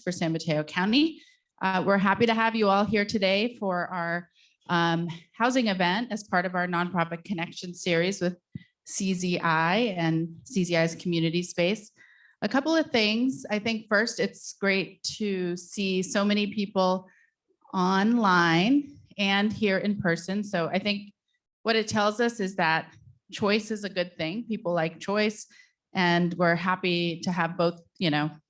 for San Mateo County. We're happy to have you all here today for our housing event as part of our nonprofit connection series with CZI and CZI's community space. A couple of things. I think first, it's great to see so many people online and here in person. So I think what it tells us is that choice is a good thing. People like choice, and we're happy to have both,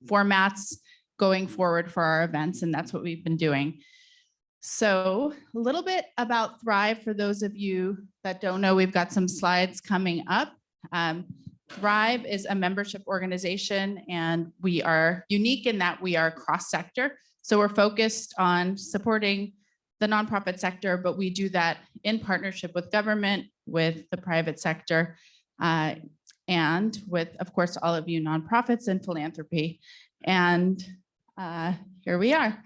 formats going forward for our events, and that's what we've been doing. So a little bit about Thrive for those of you that don't know. We've got some slides coming up. Thrive is a membership organization, and we are unique in that we are cross-sector. So we're focused on supporting the nonprofit sector, but we do that in partnership with government, with the private sector, and with, of course, all of you nonprofits and philanthropy. And here we are.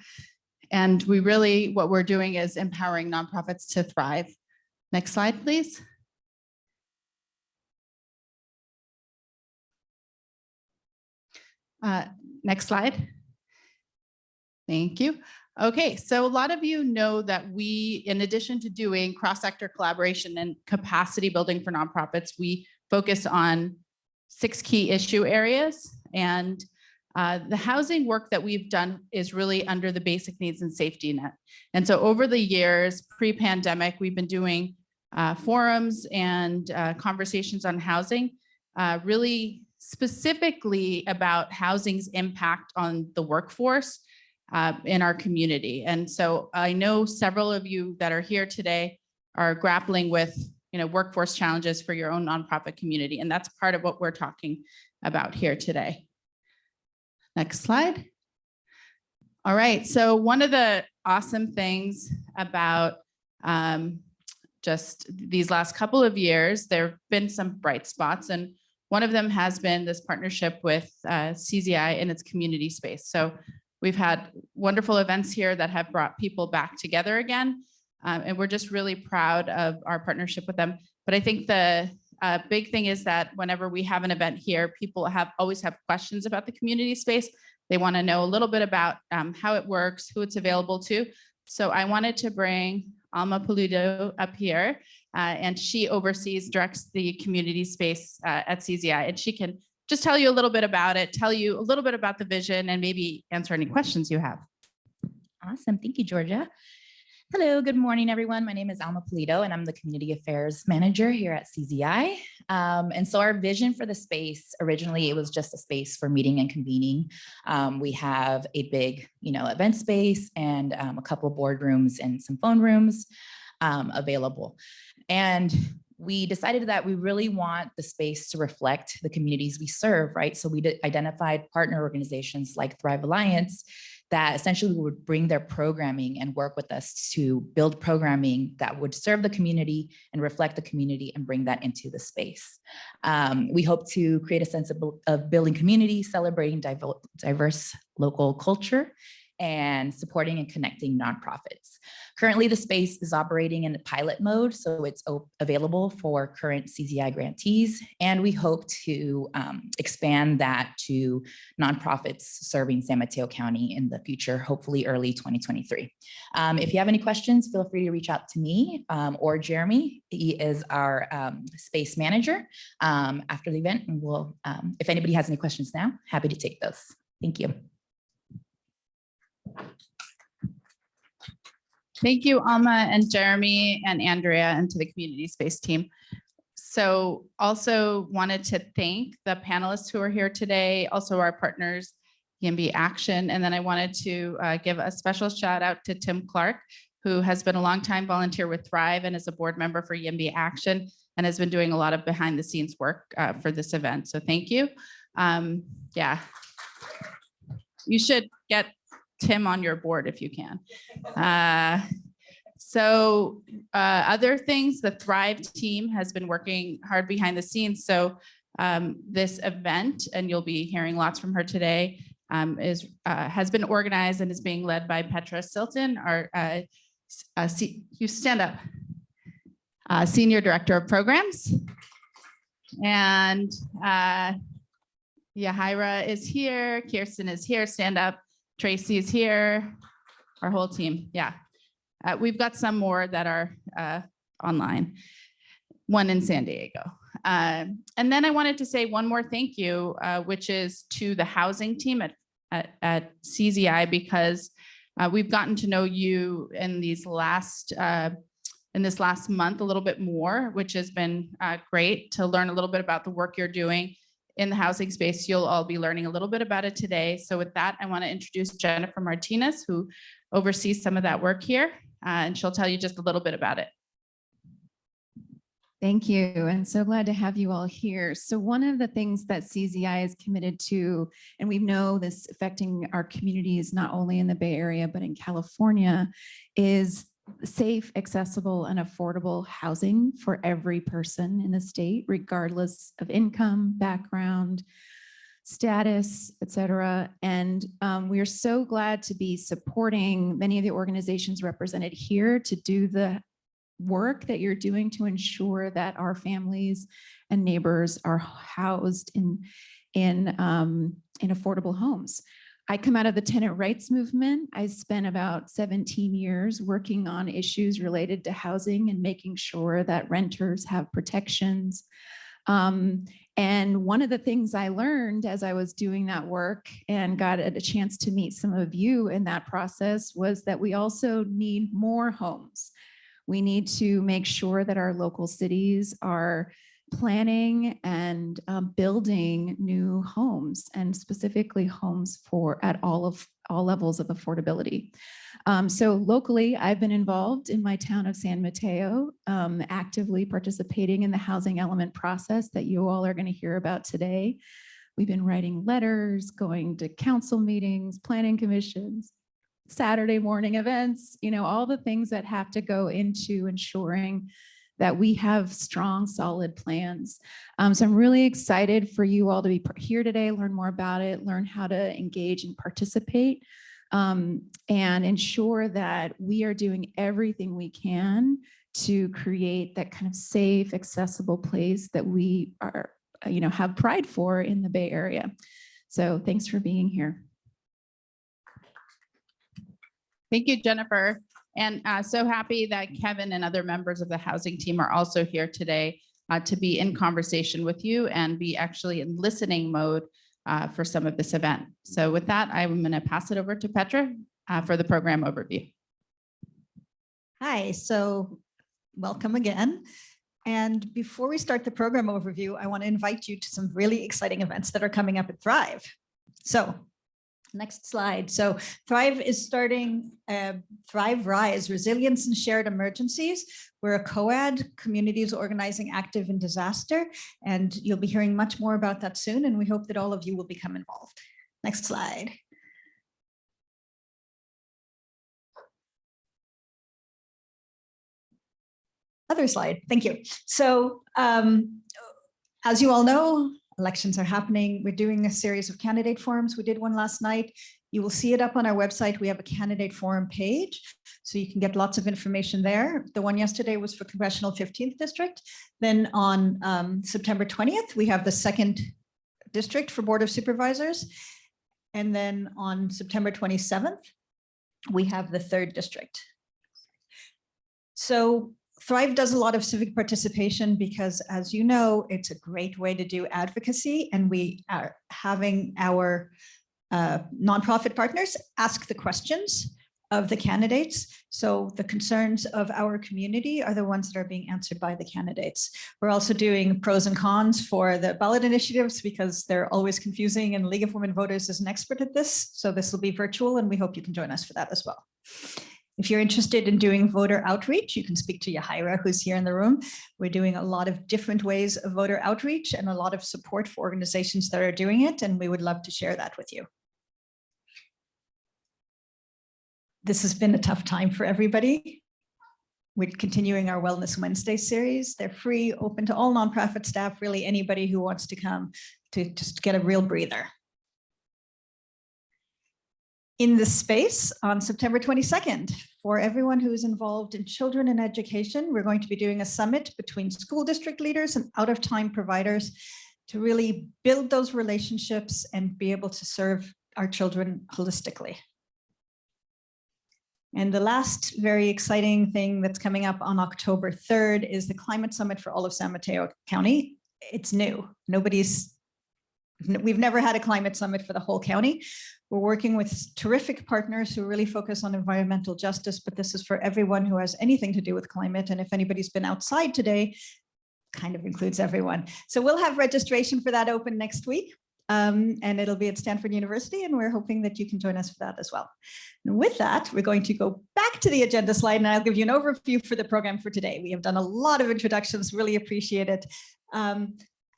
And we really, what we're doing is empowering nonprofits to thrive. Next slide, please. Next slide. Thank you. Okay, so a lot of you know that we, in addition to doing cross-sector collaboration and capacity building for nonprofits, we focus on 6 key issue areas. And the housing work that we've done is really under the basic needs and safety net. And so over the years, pre-pandemic, we've been doing forums and conversations on housing, really specifically about housing's impact on the workforce in our community. And so I know several of you that are here today are grappling with workforce challenges for your own nonprofit community. And that's part of what we're talking about here today. Next slide. All right, so one of the awesome things about just these last couple of years, there have been some bright spots, and one of them has been this partnership with CZI in its community space. So we've had wonderful events here that have brought people back together again, and we're just really proud of our partnership with them. But I think the big thing is that whenever we have an event here, people always have questions about the community space. They want to know a little bit about how it works, who it's available to. So I wanted to bring Alma Pulido up here, and she directs the community space at CZI, and she can just tell you a little bit about it, tell you a little bit about the vision, and maybe answer any questions you have. Awesome. Thank you, Georgia. Hello, good morning, everyone. My name is Alma Pulido, and I'm the Community Affairs Manager here at CZI. And so our vision for the space, originally, it was just a space for meeting and convening. We have a big, event space and a couple of boardrooms and some phone rooms available. And we decided that we really want the space to reflect the communities we serve, right? So we identified partner organizations like Thrive Alliance that essentially would bring their programming and work with us to build programming that would serve the community and reflect the community and bring that into the space. We hope to create a sense of building community, celebrating diverse local culture, and supporting and connecting nonprofits. Currently, the space is operating in pilot mode, so it's available for current CZI grantees, and we hope to expand that to nonprofits serving San Mateo County in the future, hopefully early 2023. If you have any questions, feel free to reach out to me or Jeremy. He is our space manager after the event, and we'll, if anybody has any questions now, happy to take those. Thank you. Thank you, Alma and Jeremy and Andrea, and to the community space team. So also wanted to thank the panelists who are here today, also our partners, Yimby Action. And then I wanted to give a special shout out to Tim Clark, who has been a longtime volunteer with Thrive and is a board member for Yimby Action and has been doing a lot of behind the scenes work for this event. So thank you. Yeah, you should get Tim on your board if you can. Other things, the Thrive team has been working hard behind the scenes. So this event, and you'll be hearing lots from her today, has been organized and is being led by Petra Silton, our you stand up, Senior Director of Programs. And Yahira is here, Kirsten is here, stand up. Tracy's here, our whole team. Yeah. We've got some more that are online, one in San Diego. And then I wanted to say one more thank you, which is to the housing team at CZI, because we've gotten to know you in this last month a little bit more, which has been great to learn a little bit about the work you're doing in the housing space. You'll all be learning a little bit about it today. So with that, I want to introduce Jennifer Martinez, who oversees some of that work here, and she'll tell you just a little bit about it. Thank you, and so glad to have you all here. So one of the things that CZI is committed to, and we know this affecting our communities, not only in the Bay Area, but in California, is safe, accessible, and affordable housing for every person in the state, regardless of income, background, status, et cetera. And we are so glad to be supporting many of the organizations represented here to do the work that you're doing to ensure that our families and neighbors are housed in affordable homes. I come out of the tenant rights movement. I spent about 17 years working on issues related to housing and making sure that renters have protections. And one of the things I learned as I was doing that work and got a chance to meet some of you in that process was that we also need more homes. We need to make sure that our local cities are planning and building new homes, and specifically homes at all levels of affordability. So locally, I've been involved in my town of San Mateo, actively participating in the housing element process that you all are going to hear about today. We've been writing letters, going to council meetings, planning commissions, Saturday morning events, all the things that have to go into ensuring that we have strong, solid plans. So I'm really excited for you all to be here today, learn more about it, learn how to engage and participate, and ensure that we are doing everything we can to create that kind of safe, accessible place that we are, have pride for in the Bay Area. So thanks for being here. Thank you, Jennifer. And so happy that Kevin and other members of the housing team are also here today to be in conversation with you and be actually in listening mode for some of this event. So with that, I'm going to pass it over to Petra for the program overview. Hi, so welcome again. And before we start the program overview, I want to invite you to some really exciting events that are coming up at Thrive. So next slide. So Thrive is starting Thrive Rise, Resilience and Shared Emergencies. We're a co-ed, communities organizing active in disaster, and you'll be hearing much more about that soon, and we hope that all of you will become involved. Next slide. Other slide, thank you. So as you all know, elections are happening. We're doing a series of candidate forums. We did one last night. You will see it up on our website. We have a candidate forum page, so you can get lots of information there. The one yesterday was for Congressional 15th District. Then on September 20th, we have the 2nd District for Board of Supervisors. And then on September 27th, we have the 3rd District. So Thrive does a lot of civic participation because, as you know, it's a great way to do advocacy, and we are having our nonprofit partners ask the questions of the candidates. So the concerns of our community are the ones that are being answered by the candidates. We're also doing pros and cons for the ballot initiatives because they're always confusing, and League of Women Voters is an expert at this. So this will be virtual, and we hope you can join us for that as well. If you're interested in doing voter outreach, you can speak to Yahaira, who's here in the room. We're doing a lot of different ways of voter outreach and a lot of support for organizations that are doing it, and we would love to share that with you. This has been a tough time for everybody. We're continuing our Wellness Wednesday series. They're free, open to all nonprofit staff, really anybody who wants to come to just get a real breather. In this space on September 22nd, for everyone who is involved in children and education, we're going to be doing a summit between school district leaders and out-of-time providers to really build those relationships and be able to serve our children holistically. And the last very exciting thing that's coming up on October 3rd is the Climate Summit for all of San Mateo County. It's new. We've never had a climate summit for the whole county. We're working with terrific partners who really focus on environmental justice, but this is for everyone who has anything to do with climate. And if anybody's been outside today, kind of includes everyone. So we'll have registration for that open next week. And it'll be at Stanford University, and we're hoping that you can join us for that as well. And with that, we're going to go back to the agenda slide, and I'll give you an overview for the program for today. We have done a lot of introductions, really appreciate it.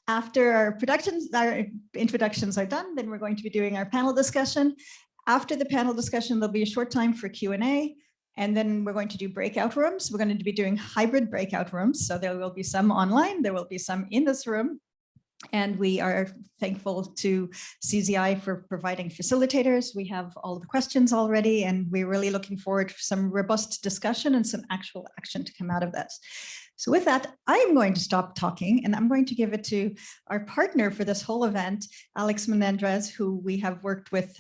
After our introductions are done, then we're going to be doing our panel discussion. After the panel discussion, there'll be a short time for Q&A, and then we're going to do breakout rooms. We're going to be doing hybrid breakout rooms. So there will be some online, there will be some in this room. And we are thankful to CZI for providing facilitators. We have all the questions already, and we're really looking forward to some robust discussion and some actual action to come out of this. So with that, I'm going to stop talking, and I'm going to give it to our partner for this whole event, Alex Melendrez, who we have worked with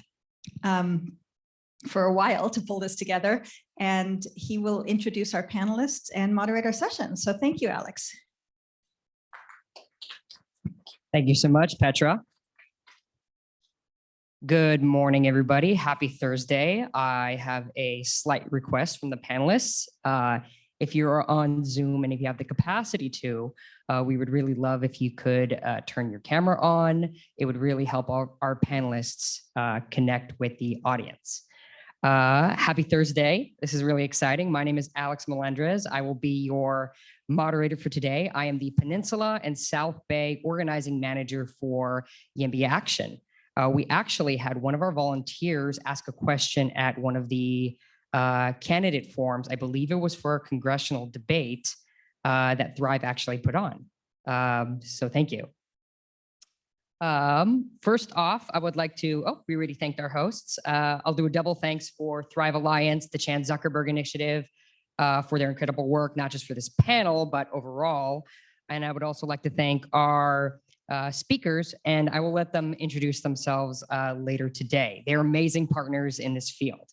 for a while to pull this together, and he will introduce our panelists and moderate our session. So thank you, Alex. Thank you so much, Petra. Good morning, everybody. Happy Thursday. I have a slight request from the panelists. If you're on Zoom and if you have the capacity to, we would really love if you could turn your camera on. It would really help our panelists connect with the audience. Happy Thursday. This is really exciting. My name is Alex Melendrez. I will be your moderator for today. I am the Peninsula and South Bay organizing manager for Yimby Action. We actually had one of our volunteers ask a question at one of the candidate forums. I believe it was for a congressional debate that Thrive actually put on. So thank you. First off, I would like to, we already thanked our hosts. I'll do a double thanks for Thrive Alliance, the Chan Zuckerberg Initiative, for their incredible work, not just for this panel, but overall. And I would also like to thank our speakers, and I will let them introduce themselves later today. They're amazing partners in this field.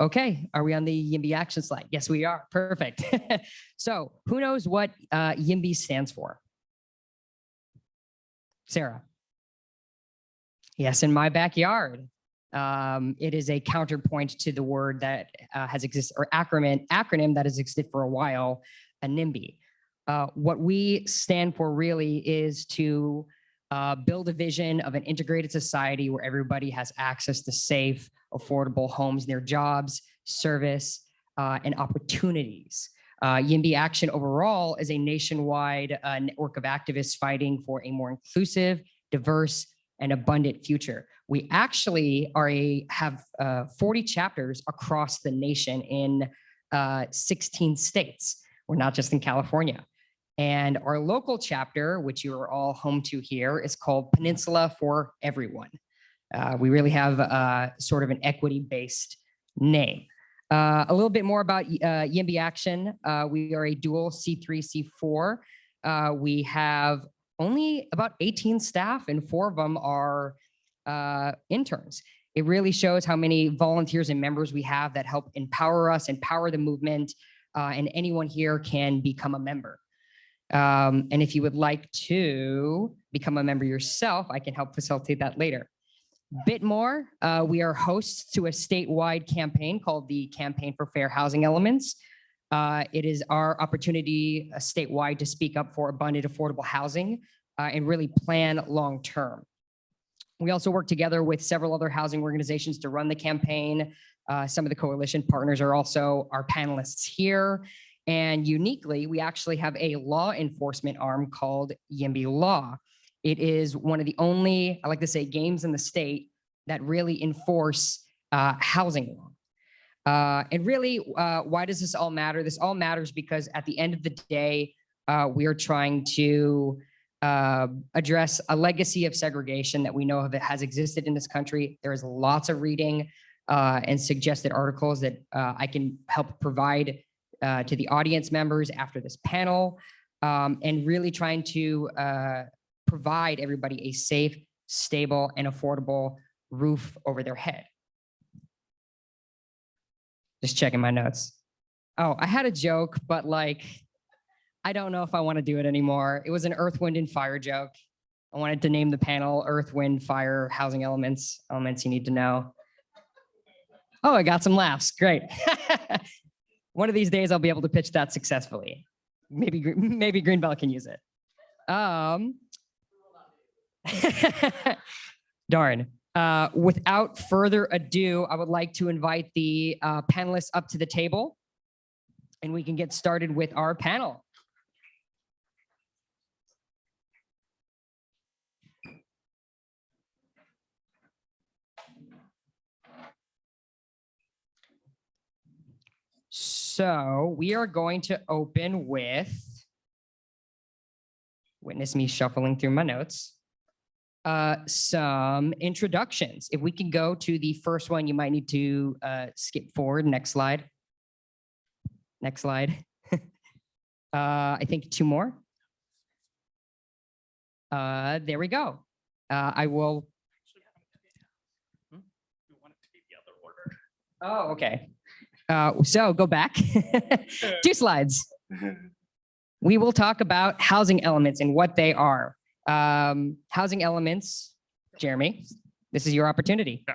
Okay, are we on the Yimby Action slide? Yes, we are. Perfect. So who knows what Yimby stands for? Sarah? Yes, in my backyard. It is a counterpoint to the word that has existed, or acronym that has existed for a while, a NIMBY. What we stand for really is to build a vision of an integrated society where everybody has access to safe, affordable homes near jobs, service, and opportunities. Yimby Action overall is a nationwide network of activists fighting for a more inclusive, diverse, and abundant future. We actually have 40 chapters across the nation in 16 states. We're not just in California. And our local chapter, which you are all home to here, is called Peninsula for Everyone. We really have sort of an equity-based name. A little bit more about Yimby Action. We are a dual C3, C4. We have only about 18 staff, and 4 of them are interns. It really shows how many volunteers and members we have that help empower us, empower the movement, and anyone here can become a member. And if you would like to become a member yourself, I can help facilitate that later. Bit more, we are hosts to a statewide campaign called the Campaign for Fair Housing Elements. It is our opportunity statewide to speak up for abundant, affordable housing and really plan long-term. We also work together with several other housing organizations to run the campaign. Some of the coalition partners are also our panelists here. And uniquely, we actually have a law enforcement arm called Yimby Law. It is one of the only, I like to say, games in the state that really enforce housing law. And really, why does this all matter? This all matters because at the end of the day, we are trying to address a legacy of segregation that we know of it has existed in this country. There is lots of reading and suggested articles that I can help provide to the audience members after this panel, and really trying to provide everybody a safe, stable, and affordable roof over their head. Just checking my notes. Oh, I had a joke, but like, I don't know if I want to do it anymore. It was an Earth, Wind, and Fire joke. I wanted to name the panel Earth, Wind, Fire, Housing Elements, Elements You Need to Know. Oh, I got some laughs. Great. One of these days, I'll be able to pitch that successfully. Maybe Greenbelt can use it. Darn. Without further ado, I would like to invite the panelists up to the table, and we can get started with our panel. So we are going to open with, witness me shuffling through my notes, some introductions. If we can go to the first one, you might need to skip forward. Next slide. Next slide. I think two more. There we go. I will. Oh, okay. So go back 2 slides. We will talk about housing elements and what they are. Housing elements, Jeremy, this is your opportunity. Yeah.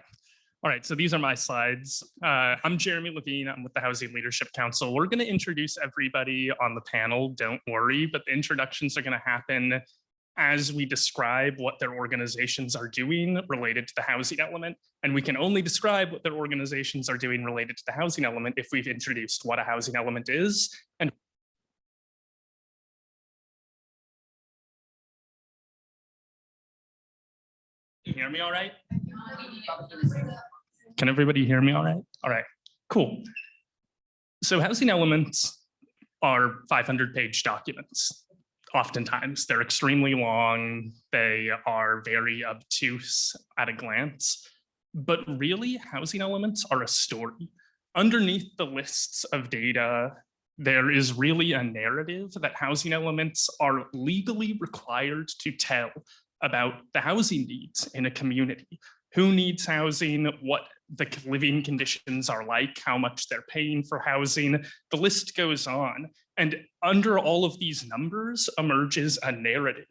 All right, so these are my slides. I'm Jeremy Levine. I'm with the Housing Leadership Council. We're going to introduce everybody on the panel. Don't worry, but the introductions are going to happen as we describe what their organizations are doing related to the housing element. And we can only describe what their organizations are doing related to the housing element if we've introduced what a housing element is. And can you hear me all right? Can everybody hear me all right? All right, cool. So housing elements are 500-page documents. Oftentimes, they're extremely long. They are very obtuse at a glance. But really, housing elements are a story. Underneath the lists of data, there is really a narrative that housing elements are legally required to tell about the housing needs in a community. Who needs housing, what the living conditions are like, how much they're paying for housing. The list goes on. And under all of these numbers emerges a narrative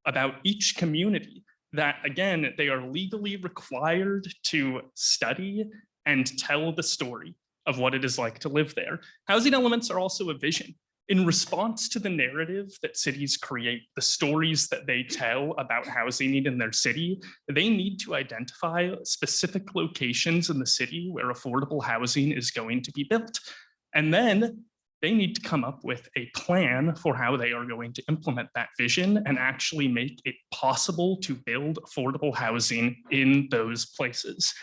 about each community that, again, they are legally required to study and tell the story of what it is like to live there. Housing elements are also a vision. In response to the narrative that cities create, the stories that they tell about housing need in their city, they need to identify specific locations in the city where affordable housing is going to be built. And then they need to come up with a plan for how they are going to implement that vision and actually make it possible to build affordable housing in those places.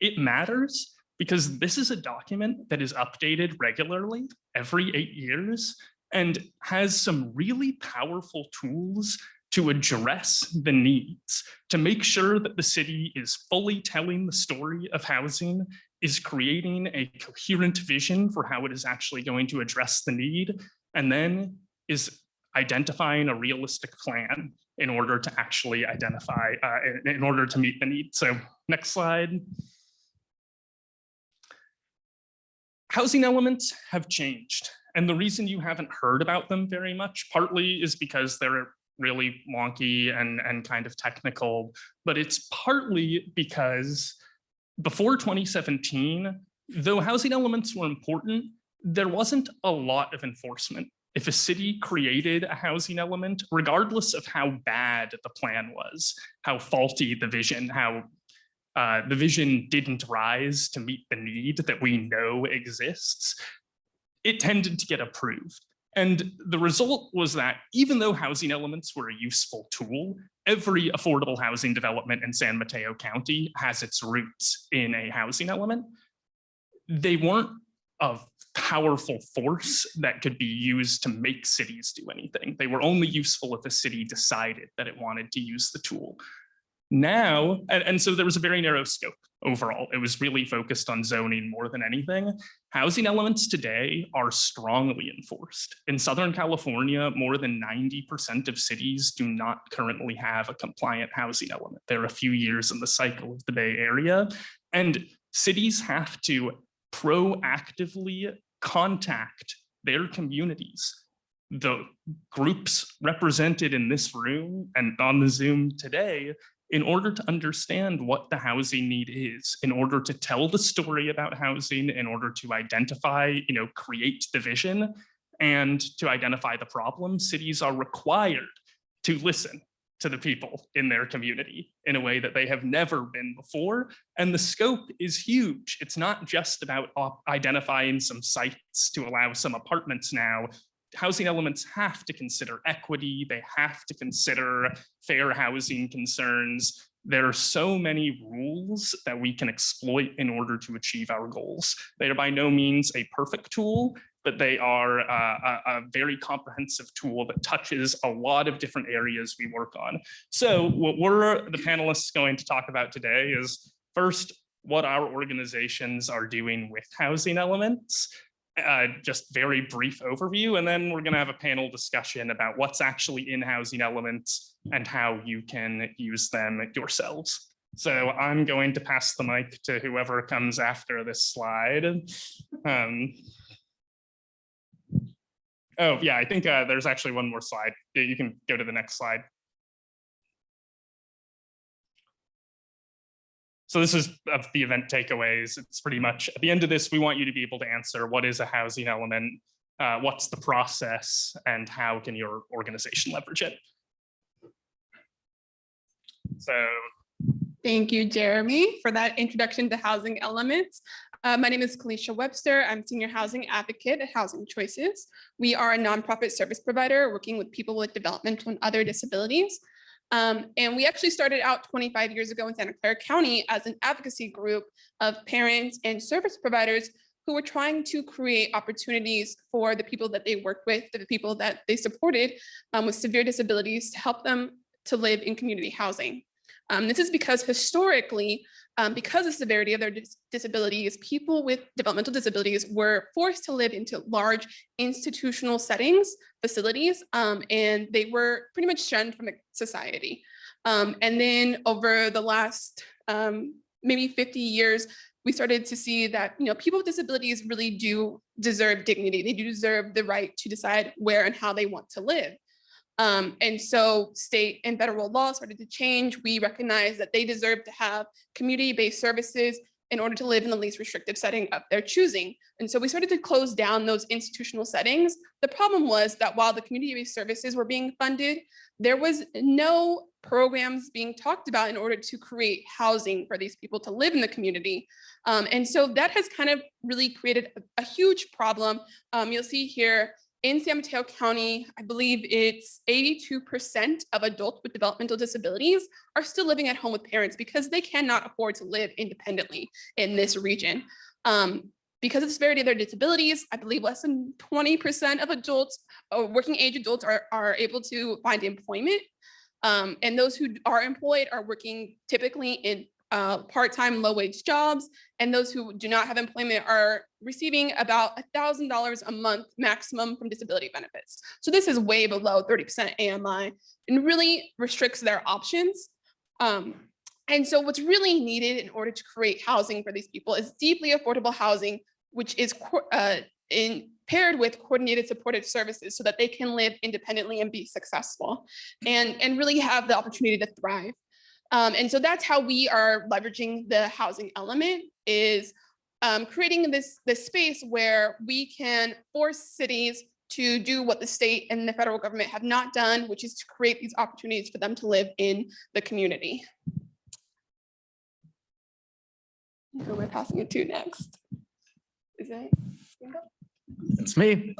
It matters because this is a document that is updated regularly every 8 years and has some really powerful tools to address the needs, to make sure that the city is fully telling the story of housing, is creating a coherent vision for how it is actually going to address the need, and then is identifying a realistic plan in order to actually identify, in order to meet the need. So next slide. Housing elements have changed. And the reason you haven't heard about them very much, partly is because they're really wonky and kind of technical, but it's partly because before 2017, though housing elements were important, there wasn't a lot of enforcement. If a city created a housing element, regardless of how bad the plan was, how faulty the vision, how the vision didn't rise to meet the need that we know exists, it tended to get approved. And the result was that even though housing elements were a useful tool, every affordable housing development in San Mateo County has its roots in a housing element. They weren't a powerful force that could be used to make cities do anything. They were only useful if a city decided that it wanted to use the tool. Now, and so there was a very narrow scope overall. It was really focused on zoning more than anything. Housing elements today are strongly enforced. In Southern California, more than 90% of cities do not currently have a compliant housing element. They're a few years in the cycle of the Bay Area, and cities have to proactively contact their communities. The groups represented in this room and on the Zoom today, in order to understand what the housing need is, in order to tell the story about housing, in order to identify, create the vision, and to identify the problem, cities are required to listen to the people in their community in a way that they have never been before. And the scope is huge. It's not just about identifying some sites to allow some apartments now. Housing elements have to consider equity. They have to consider fair housing concerns. There are so many rules that we can exploit in order to achieve our goals. They are by no means a perfect tool, but they are a very comprehensive tool that touches a lot of different areas we work on. So what we're the panelists going to talk about today is first, what our organizations are doing with housing elements. Just very brief overview, and then we're going to have a panel discussion about what's actually in housing elements and how you can use them yourselves. So I'm going to pass the mic to whoever comes after this slide. Oh yeah, I think there's actually one more slide. You can go to the next slide. So this is of the event takeaways. It's pretty much at the end of this, we want you to be able to answer what is a housing element, what's the process, and how can your organization leverage it. So thank you, Jeremy, for that introduction to housing elements. My name is Kalisha Webster. I'm Senior Housing Advocate at Housing Choices. We are a nonprofit service provider working with people with developmental and other disabilities. And we actually started out 25 years ago in Santa Clara County as an advocacy group of parents and service providers who were trying to create opportunities for the people that they worked with, the people that they supported with severe disabilities, to help them to live in community housing. This is because historically, because of the severity of their disabilities, people with developmental disabilities were forced to live into large institutional settings, facilities, and they were pretty much shunned from the society. And then over the last maybe 50 years, we started to see that people with disabilities really do deserve dignity. They do deserve the right to decide where and how they want to live. And so state and federal law started to change. We recognize that they deserve to have community-based services in order to live in the least restrictive setting of their choosing. And so we started to close down those institutional settings. The problem was that while the community-based services were being funded, there was no programs being talked about in order to create housing for these people to live in the community. And so that has kind of really created a huge problem. You'll see here, in San Mateo County, I believe it's 82% of adults with developmental disabilities are still living at home with parents because they cannot afford to live independently in this region. Because of the severity of their disabilities, I believe less than 20% of adults, working age adults, are able to find employment. And those who are employed are working typically in part-time low-wage jobs, and those who do not have employment are receiving about $1,000 a month maximum from disability benefits. So this is way below 30% AMI and really restricts their options. And so what's really needed in order to create housing for these people is deeply affordable housing, which is paired with coordinated supportive services so that they can live independently and be successful and really have the opportunity to thrive. And so that's how we are leveraging the housing element, is creating this space where we can force cities to do what the state and the federal government have not done, which is to create these opportunities for them to live in the community. Who we're passing it to next? Is it? It's me.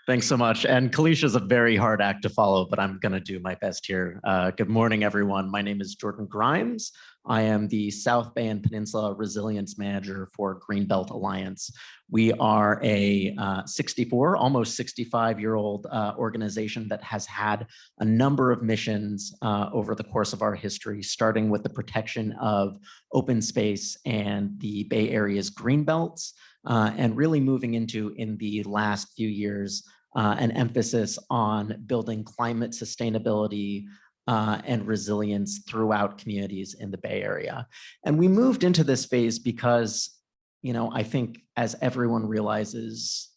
Thanks so much. And Kalisha is a very hard act to follow, but I'm going to do my best here. Good morning, everyone. My name is Jordan Grimes. I am the South Bay and Peninsula Resilience Manager for Greenbelt Alliance. We are a 64, almost 65-year-old organization that has had a number of missions over the course of our history, starting with the protection of open space and the Bay Area's greenbelts, and really moving into, in the last few years, an emphasis on building climate sustainability and resilience throughout communities in the Bay Area. And we moved into this phase because I think as everyone realizes,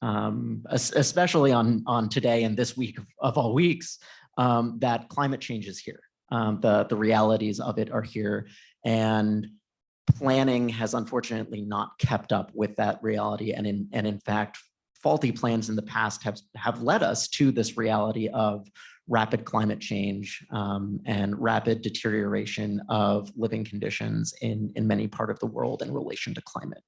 especially on today and this week of all weeks, that climate change is here. The realities of it are here, and planning has unfortunately not kept up with that reality. And in fact, faulty plans in the past have led us to this reality of rapid climate change and rapid deterioration of living conditions in many parts of the world in relation to climate.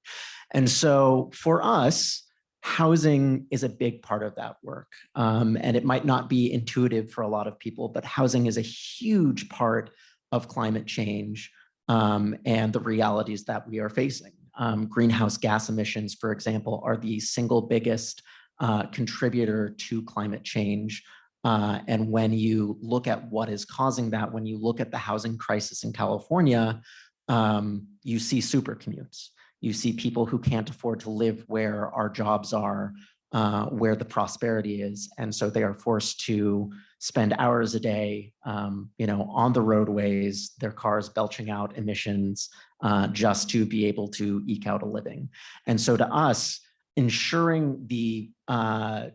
And so for us, housing is a big part of that work. And it might not be intuitive for a lot of people, but housing is a huge part of climate change and the realities that we are facing. Greenhouse gas emissions, for example, are the single biggest contributor to climate change. And when you look at what is causing that, when you look at the housing crisis in California, you see super commutes. You see people who can't afford to live where our jobs are, where the prosperity is. And so they are forced to spend hours a day, on the roadways, their cars belching out emissions just to be able to eke out a living. And so to us, ensuring the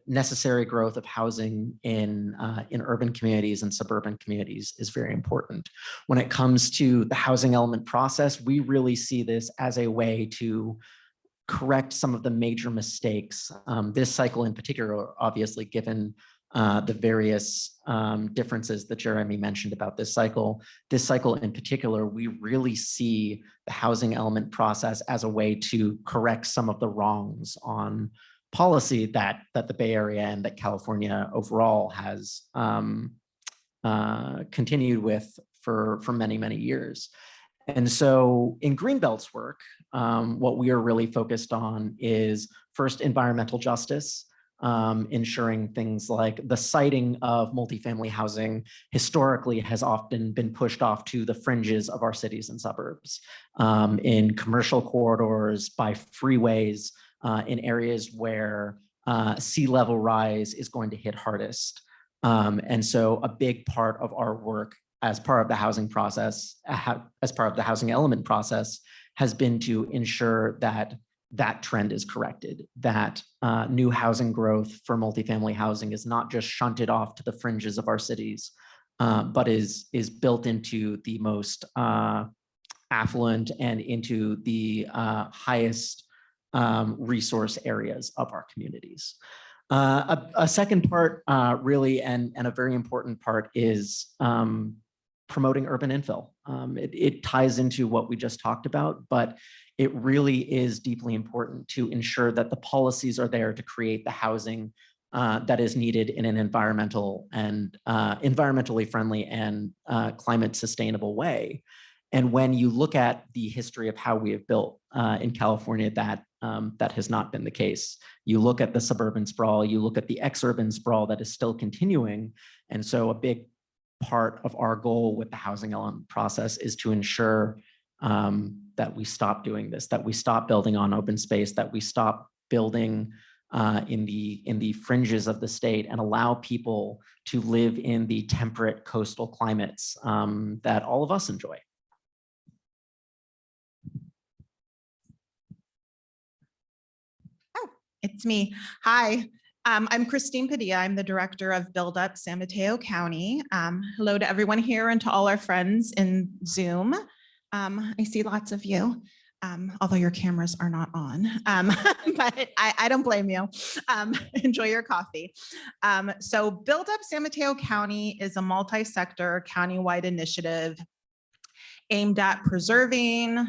necessary growth of housing in urban communities and suburban communities is very important. When it comes to the housing element process, we really see this as a way to correct some of the major mistakes. This cycle in particular, obviously, given the various differences that Jeremy mentioned about this cycle in particular, we really see the housing element process as a way to correct some of the wrongs on policy that the Bay Area and that California overall has continued with for many, many years. And so in Greenbelt's work, what we are really focused on is first environmental justice, ensuring things like the siting of multifamily housing historically has often been pushed off to the fringes of our cities and suburbs, in commercial corridors, by freeways, in areas where sea level rise is going to hit hardest. And so a big part of our work as part of the housing process, as part of the housing element process, has been to ensure that that trend is corrected, that new housing growth for multifamily housing is not just shunted off to the fringes of our cities, but is built into the most affluent and into the highest resource areas of our communities. A second part, really, and a very important part, is promoting urban infill. It ties into what we just talked about, but it really is deeply important to ensure that the policies are there to create the housing that is needed in an environmental and environmentally friendly and climate sustainable way. And when you look at the history of how we have built in California, that has not been the case. You look at the suburban sprawl, you look at the ex-urban sprawl that is still continuing. And so a big part of our goal with the housing element process is to ensure that we stop doing this, that we stop building on open space, that we stop building in the fringes of the state and allow people to live in the temperate coastal climates that all of us enjoy. It's me. Hi, I'm Christine Padilla. I'm the director of Build Up San Mateo County. Hello to everyone here and to all our friends in Zoom. I see lots of you, although your cameras are not on, but I don't blame you. Enjoy your coffee. So Build Up San Mateo County is a multi-sector countywide initiative aimed at preserving,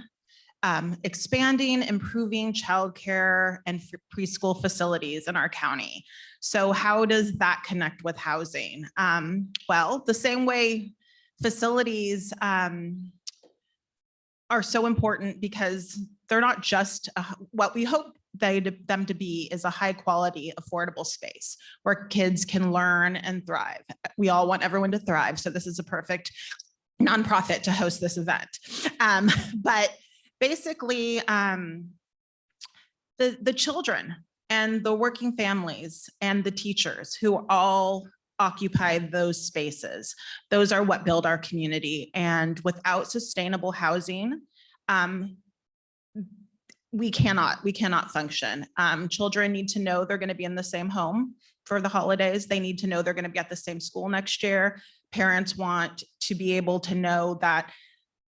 expanding, improving childcare and preschool facilities in our county. So how does that connect with housing? Well, the same way facilities are so important, because they're not just what we hope them to be is a high quality, affordable space where kids can learn and thrive. We all want everyone to thrive. So this is a perfect nonprofit to host this event. But basically, the children and the working families and the teachers who all occupy those spaces, those are what build our community. And without sustainable housing, we cannot function. Children need to know they're going to be in the same home for the holidays. They need to know they're going to be at the same school next year. Parents want to be able to know that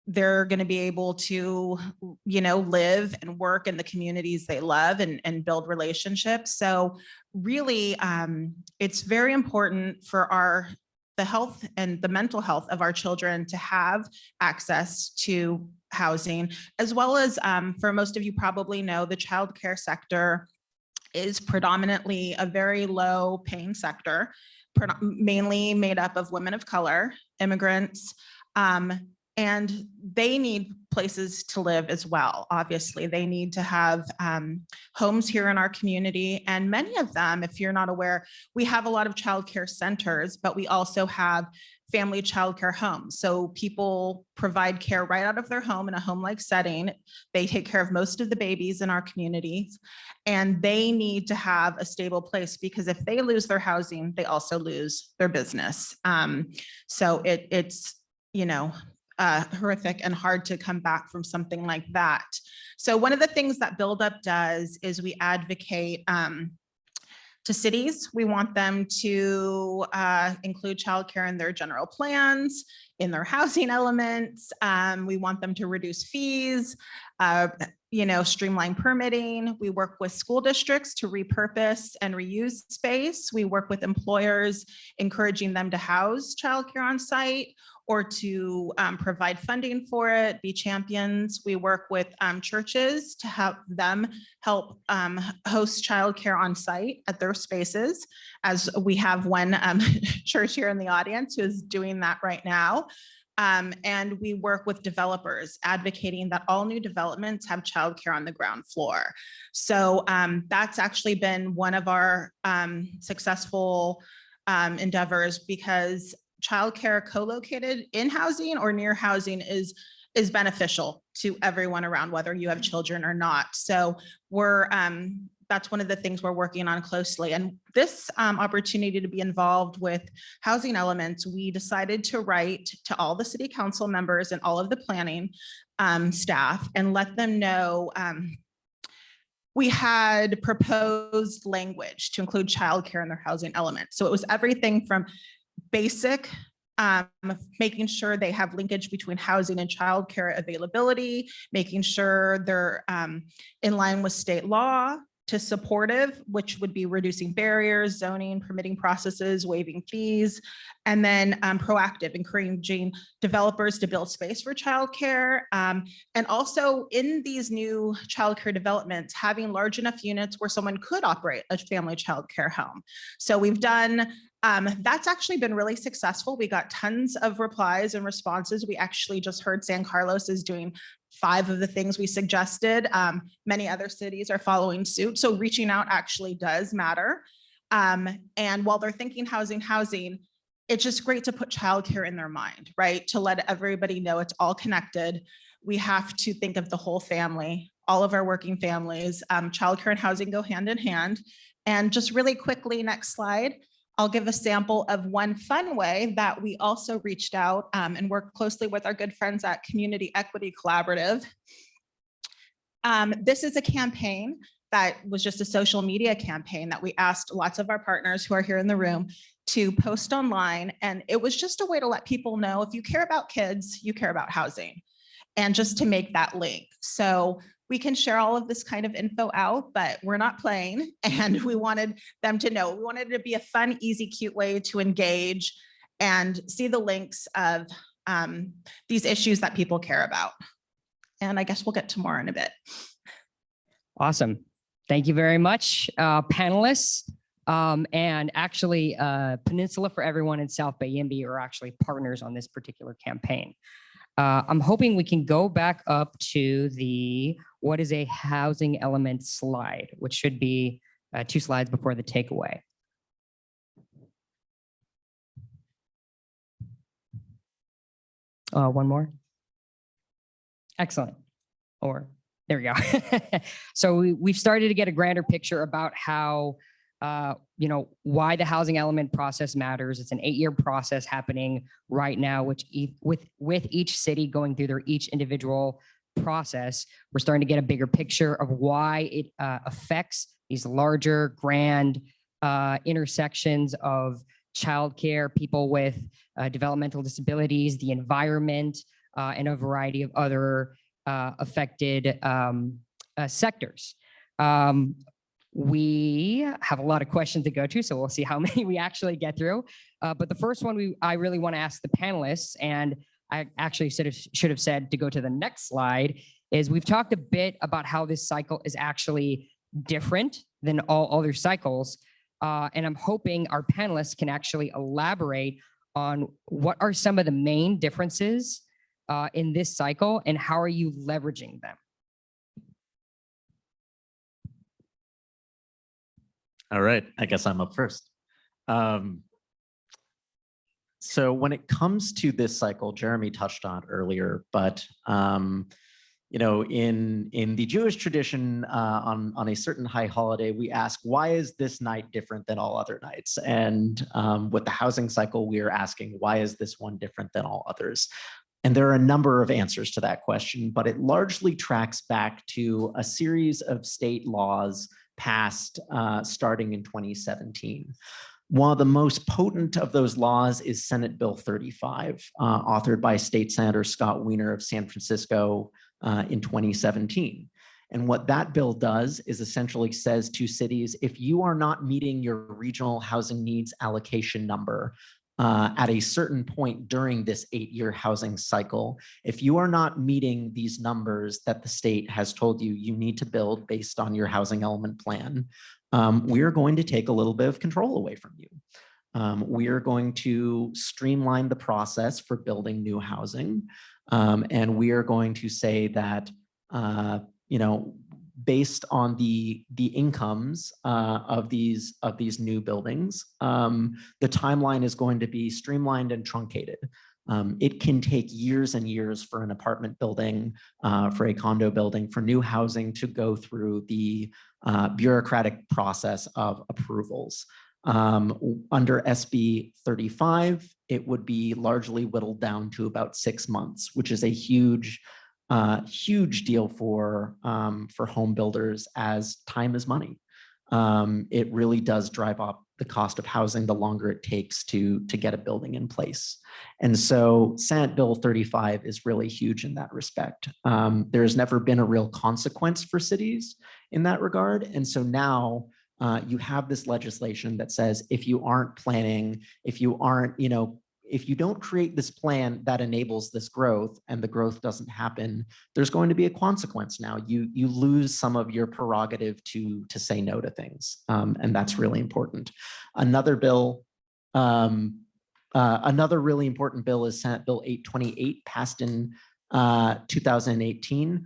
they're going to be able to, live and work in the communities they love and build relationships. So really, it's very important for the health and the mental health of our children to have access to housing, as well as for most of you probably know, the childcare sector is predominantly a very low paying sector, mainly made up of women of color, immigrants, and they need places to live as well. Obviously, they need to have homes here in our community. And many of them, if you're not aware, we have a lot of childcare centers, but we also have family childcare homes. So people provide care right out of their home in a home-like setting. They take care of most of the babies in our communities, and they need to have a stable place, because if they lose their housing, they also lose their business. So it's horrific and hard to come back from something like that. So one of the things that Build Up does is we advocate to cities. We want them to include childcare in their general plans, in their housing elements. We want them to reduce fees, streamline permitting. We work with school districts to repurpose and reuse space. We work with employers, encouraging them to house childcare on site or to provide funding for it, be champions. We work with churches to have them help host childcare on site at their spaces, as we have one church here in the audience who is doing that right now. And we work with developers, advocating that all new developments have childcare on the ground floor. So that's actually been one of our successful endeavors, because childcare co-located in housing or near housing is beneficial to everyone around, whether you have children or not. So that's one of the things we're working on closely. And this opportunity to be involved with housing elements, we decided to write to all the city council members and all of the planning staff and let them know we had proposed language to include childcare in their housing elements. So it was everything from basic, making sure they have linkage between housing and childcare availability, making sure they're in line with state law, to supportive, which would be reducing barriers, zoning, permitting processes, waiving fees, and then proactive, encouraging developers to build space for childcare. And also in these new childcare developments, having large enough units where someone could operate a family childcare home. So we've done that's actually been really successful. We got tons of replies and responses. We actually just heard San Carlos is doing 5 of the things we suggested. Many other cities are following suit. So reaching out actually does matter. And while they're thinking housing, it's just great to put childcare in their mind, right? To let everybody know it's all connected. We have to think of the whole family, all of our working families. Childcare and housing go hand in hand. And just really quickly, next slide. I'll give a sample of one fun way that we also reached out and worked closely with our good friends at Community Equity Collaborative. This is a campaign that was just a social media campaign that we asked lots of our partners who are here in the room to post online. And it was just a way to let people know, if you care about kids, you care about housing, and just to make that link. So we can share all of this kind of info out, but we're not playing, and we wanted them to know. We wanted it to be a fun, easy, cute way to engage and see the links of these issues that people care about. And I guess we'll get to more in a bit. Awesome. Thank you very much, panelists. And actually, Peninsula for Everyone in South Bay Yimby are actually partners on this particular campaign. I'm hoping we can go back up to the what is a housing element slide, which should be 2 slides before the takeaway. One more. Excellent. Or there we go. So we've started to get a grander picture about how why the housing element process matters. It's an 8-year process happening right now, which with each city going through their each individual process, we're starting to get a bigger picture of why it affects these larger, grand intersections of childcare, people with developmental disabilities, the environment, and a variety of other affected sectors. We have a lot of questions to go to, so we'll see how many we actually get through. But the first one I really want to ask the panelists, and I actually should have said to go to the next slide, is we've talked a bit about how this cycle is actually different than all other cycles. And I'm hoping our panelists can actually elaborate on what are some of the main differences in this cycle and how are you leveraging them? All right, I guess I'm up first. So when it comes to this cycle, Jeremy touched on earlier, but you know, in the Jewish tradition, on a certain high holiday, we ask, why is this night different than all other nights? And with the housing cycle, we are asking, why is this one different than all others? And there are a number of answers to that question, but it largely tracks back to a series of state laws passed starting in 2017. One of the most potent of those laws is Senate Bill 35, authored by State Senator Scott Wiener of San Francisco in 2017. And what that bill does is essentially says to cities, if you are not meeting your regional housing needs allocation number at a certain point during this 8-year housing cycle, if you are not meeting these numbers that the state has told you you need to build based on your housing element plan, we are going to take a little bit of control away from you. We are going to streamline the process for building new housing. And we are going to say that, you know, based on the incomes of these new buildings, the timeline is going to be streamlined and truncated. It can take years and years for an apartment building, for a condo building, for new housing to go through the bureaucratic process of approvals. Under SB 35, it would be largely whittled down to about 6 months, which is a huge deal for home builders, as time is money. It really does drive up the cost of housing the longer it takes to get a building in place. And so Senate Bill 35 is really huge in that respect. There's never been a real consequence for cities in that regard. And so now you have this legislation that says, if you aren't planning, if you aren't, you know, if you don't create this plan that enables this growth and the growth doesn't happen, there's going to be a consequence now. You lose some of your prerogative to say no to things. And that's really important. Another bill, another really important bill is Senate Bill 828, passed in 2018.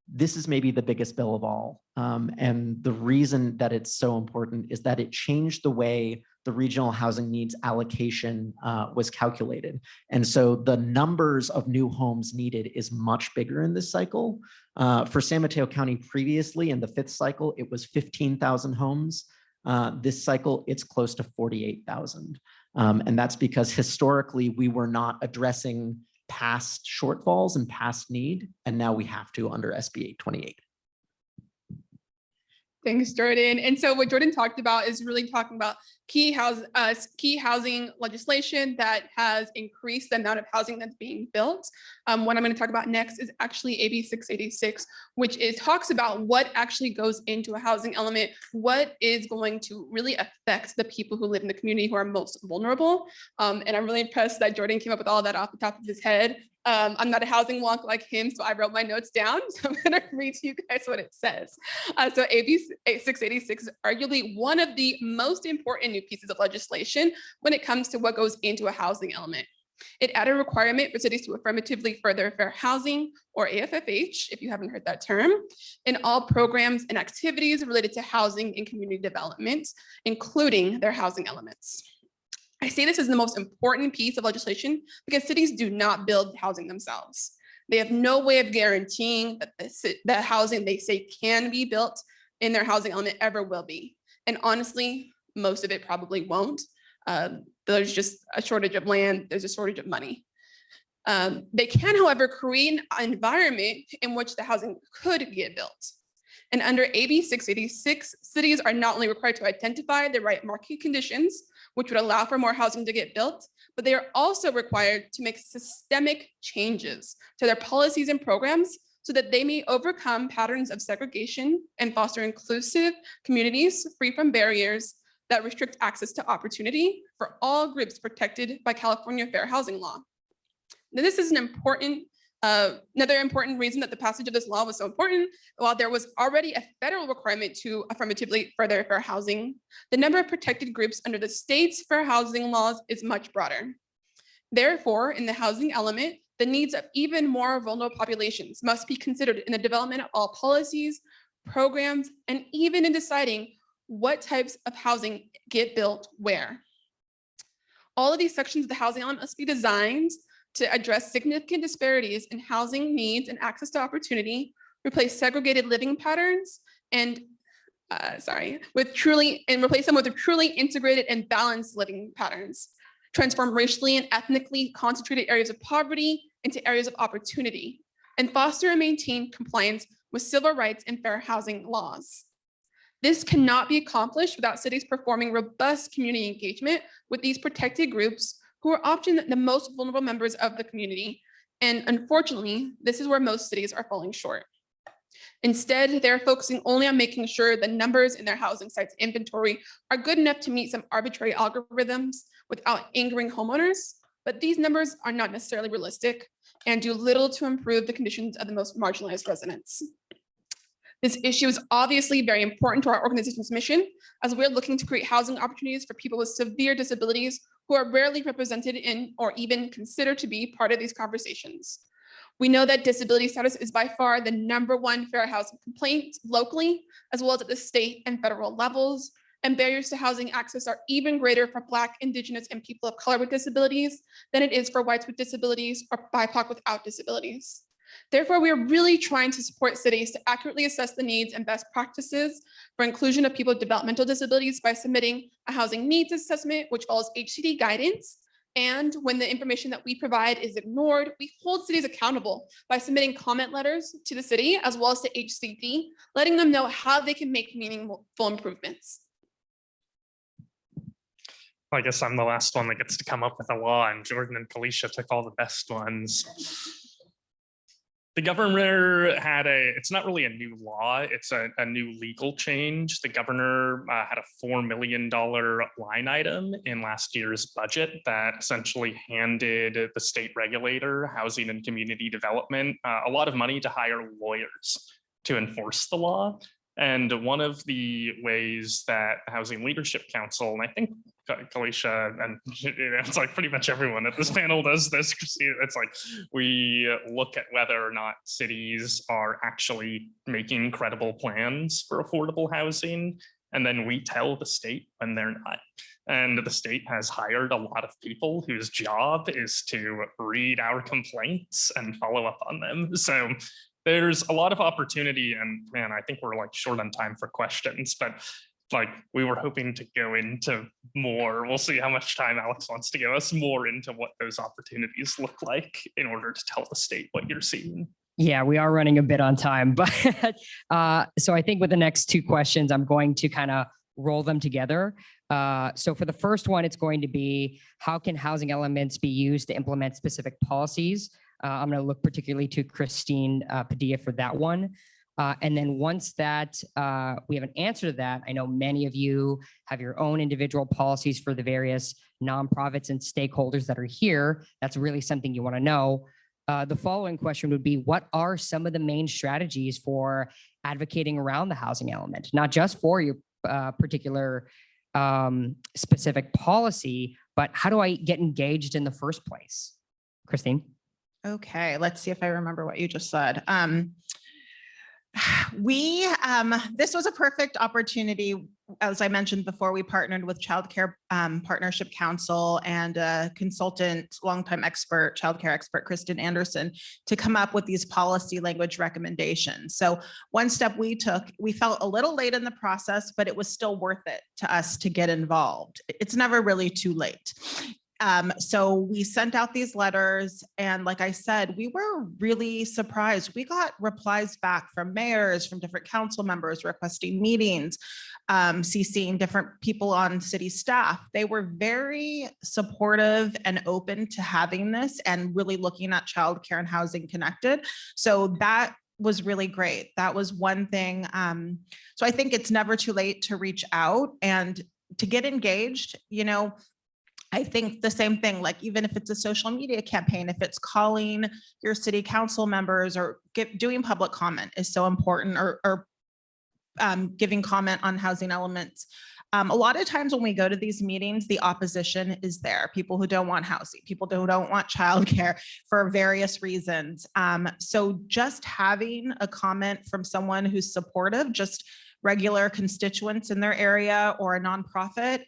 This is maybe the biggest bill of all. And the reason that it's so important is that it changed the way the regional housing needs allocation was calculated. And so the numbers of new homes needed is much bigger in this cycle. For San Mateo County previously, in the 5th cycle, it was 15,000 homes. This cycle, it's close to 48,000. And that's because historically we were not addressing past shortfalls and past need, and now we have to under SB 828. Thanks, Jordan. And so what Jordan talked about is really talking about key housing legislation that has increased the amount of housing that's being built. What I'm going to talk about next is actually AB 686, which talks about what actually goes into a housing element, what is going to really affect the people who live in the community who are most vulnerable. And I'm really impressed that Jordan came up with all that off the top of his head. I'm not a housing wonk like him, so I wrote my notes down. So I'm going to read to you guys what it says. So AB 686 is arguably one of the most important new pieces of legislation when it comes to what goes into a housing element. It added a requirement for cities to affirmatively further fair housing, or AFFH, if you haven't heard that term, in all programs and activities related to housing and community development, including their housing elements. I say this is the most important piece of legislation because cities do not build housing themselves. They have no way of guaranteeing that the housing they say can be built in their housing element ever will be. And honestly, most of it probably won't. There's just a shortage of land, there's a shortage of money. They can, however, create an environment in which the housing could get built. And under AB 686, cities are not only required to identify the right market conditions, which would allow for more housing to get built, but they are also required to make systemic changes to their policies and programs so that they may overcome patterns of segregation and foster inclusive communities free from barriers that restrict access to opportunity for all groups protected by California Fair Housing Law. Now, this is another important reason that the passage of this law was so important. While there was already a federal requirement to affirmatively further fair housing, the number of protected groups under the state's fair housing laws is much broader. Therefore, in the housing element, the needs of even more vulnerable populations must be considered in the development of all policies, programs, and even in deciding what types of housing get built where. All of these sections of the housing element must be designed to address significant disparities in housing needs and access to opportunity, replace segregated living patterns, and replace them with truly integrated and balanced living patterns, transform racially and ethnically concentrated areas of poverty into areas of opportunity, and foster and maintain compliance with civil rights and fair housing laws. This cannot be accomplished without cities performing robust community engagement with these protected groups who are often the most vulnerable members of the community. And unfortunately, this is where most cities are falling short. Instead, they're focusing only on making sure the numbers in their housing sites inventory are good enough to meet some arbitrary algorithms without angering homeowners, but these numbers are not necessarily realistic and do little to improve the conditions of the most marginalized residents. This issue is obviously very important to our organization's mission, as we're looking to create housing opportunities for people with severe disabilities who are rarely represented in or even considered to be part of these conversations. We know that disability status is by far the #1 fair housing complaint locally, as well as at the state and federal levels, and barriers to housing access are even greater for Black, Indigenous, and people of color with disabilities than it is for whites with disabilities or BIPOC without disabilities. Therefore, we are really trying to support cities to accurately assess the needs and best practices for inclusion of people with developmental disabilities by submitting a housing needs assessment, which follows HCD guidance. And when the information that we provide is ignored, we hold cities accountable by submitting comment letters to the city as well as to HCD, letting them know how they can make meaningful improvements. I guess I'm the last one that gets to come up with a law, and Jordan and Kalisha took all the best ones. The governor it's not really a new law, it's a new legal change. The governor had a $4 million line item in last year's budget that essentially handed the state regulator, Housing and Community Development, a lot of money to hire lawyers to enforce the law. And one of the ways that Housing Leadership Council, and I think Kalisha, and it's like pretty much everyone at this panel does this, it's like we look at whether or not cities are actually making credible plans for affordable housing, and then we tell the state when they're not. And the state has hired a lot of people whose job is to read our complaints and follow up on them. So there's a lot of opportunity, and man, I think we're like short on time for questions, but like we were hoping to go into more. We'll see how much time Alex wants to give us more into what those opportunities look like in order to tell the state what you're seeing. Yeah, we are running a bit on time, but so I think with the next two questions, I'm going to kind of roll them together. So for the first one, it's going to be, how can housing elements be used to implement specific policies? I'm going to look particularly to Christine Padilla for that one. And then once that we have an answer to that, I know many of you have your own individual policies for the various nonprofits and stakeholders that are here. That's really something you want to know. The following question would be, what are some of the main strategies for advocating around the housing element, not just for your particular specific policy, but how do I get engaged in the first place? Christine? Okay, let's see if I remember what you just said. This was a perfect opportunity. As I mentioned before, we partnered with Child Care Partnership Council and a consultant, longtime expert, child care expert, Kristen Anderson, to come up with these policy language recommendations. So one step we took, we felt a little late in the process, but it was still worth it to us to get involved. It's never really too late. So we sent out these letters, and like I said, we were really surprised. We got replies back from mayors, from different council members requesting meetings, CCing different people on city staff. They were very supportive and open to having this and really looking at childcare and housing connected. So that was really great. That was one thing. So I think it's never too late to reach out and to get engaged. You know, I think the same thing, like even if it's a social media campaign, if it's calling your city council members or doing public comment is so important, or giving comment on housing elements. A lot of times when we go to these meetings, the opposition is there. People who don't want housing, people who don't want childcare for various reasons. So just having a comment from someone who's supportive, just regular constituents in their area or a nonprofit,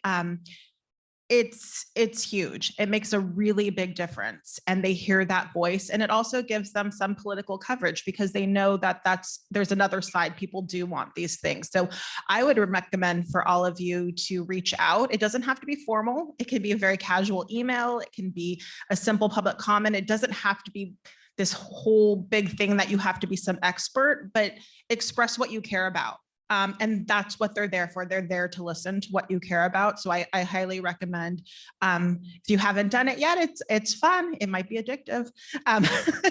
it's huge. It makes a really big difference, and they hear that voice, and it also gives them some political coverage because they know that there's another side. People do want these things. So I would recommend for all of you to reach out. It doesn't have to be formal. It can be a very casual email. It can be a simple public comment. It doesn't have to be this whole big thing that you have to be some expert, but express what you care about. And that's what they're there for. They're there to listen to what you care about. So I highly recommend, if you haven't done it yet, it's fun. It might be addictive.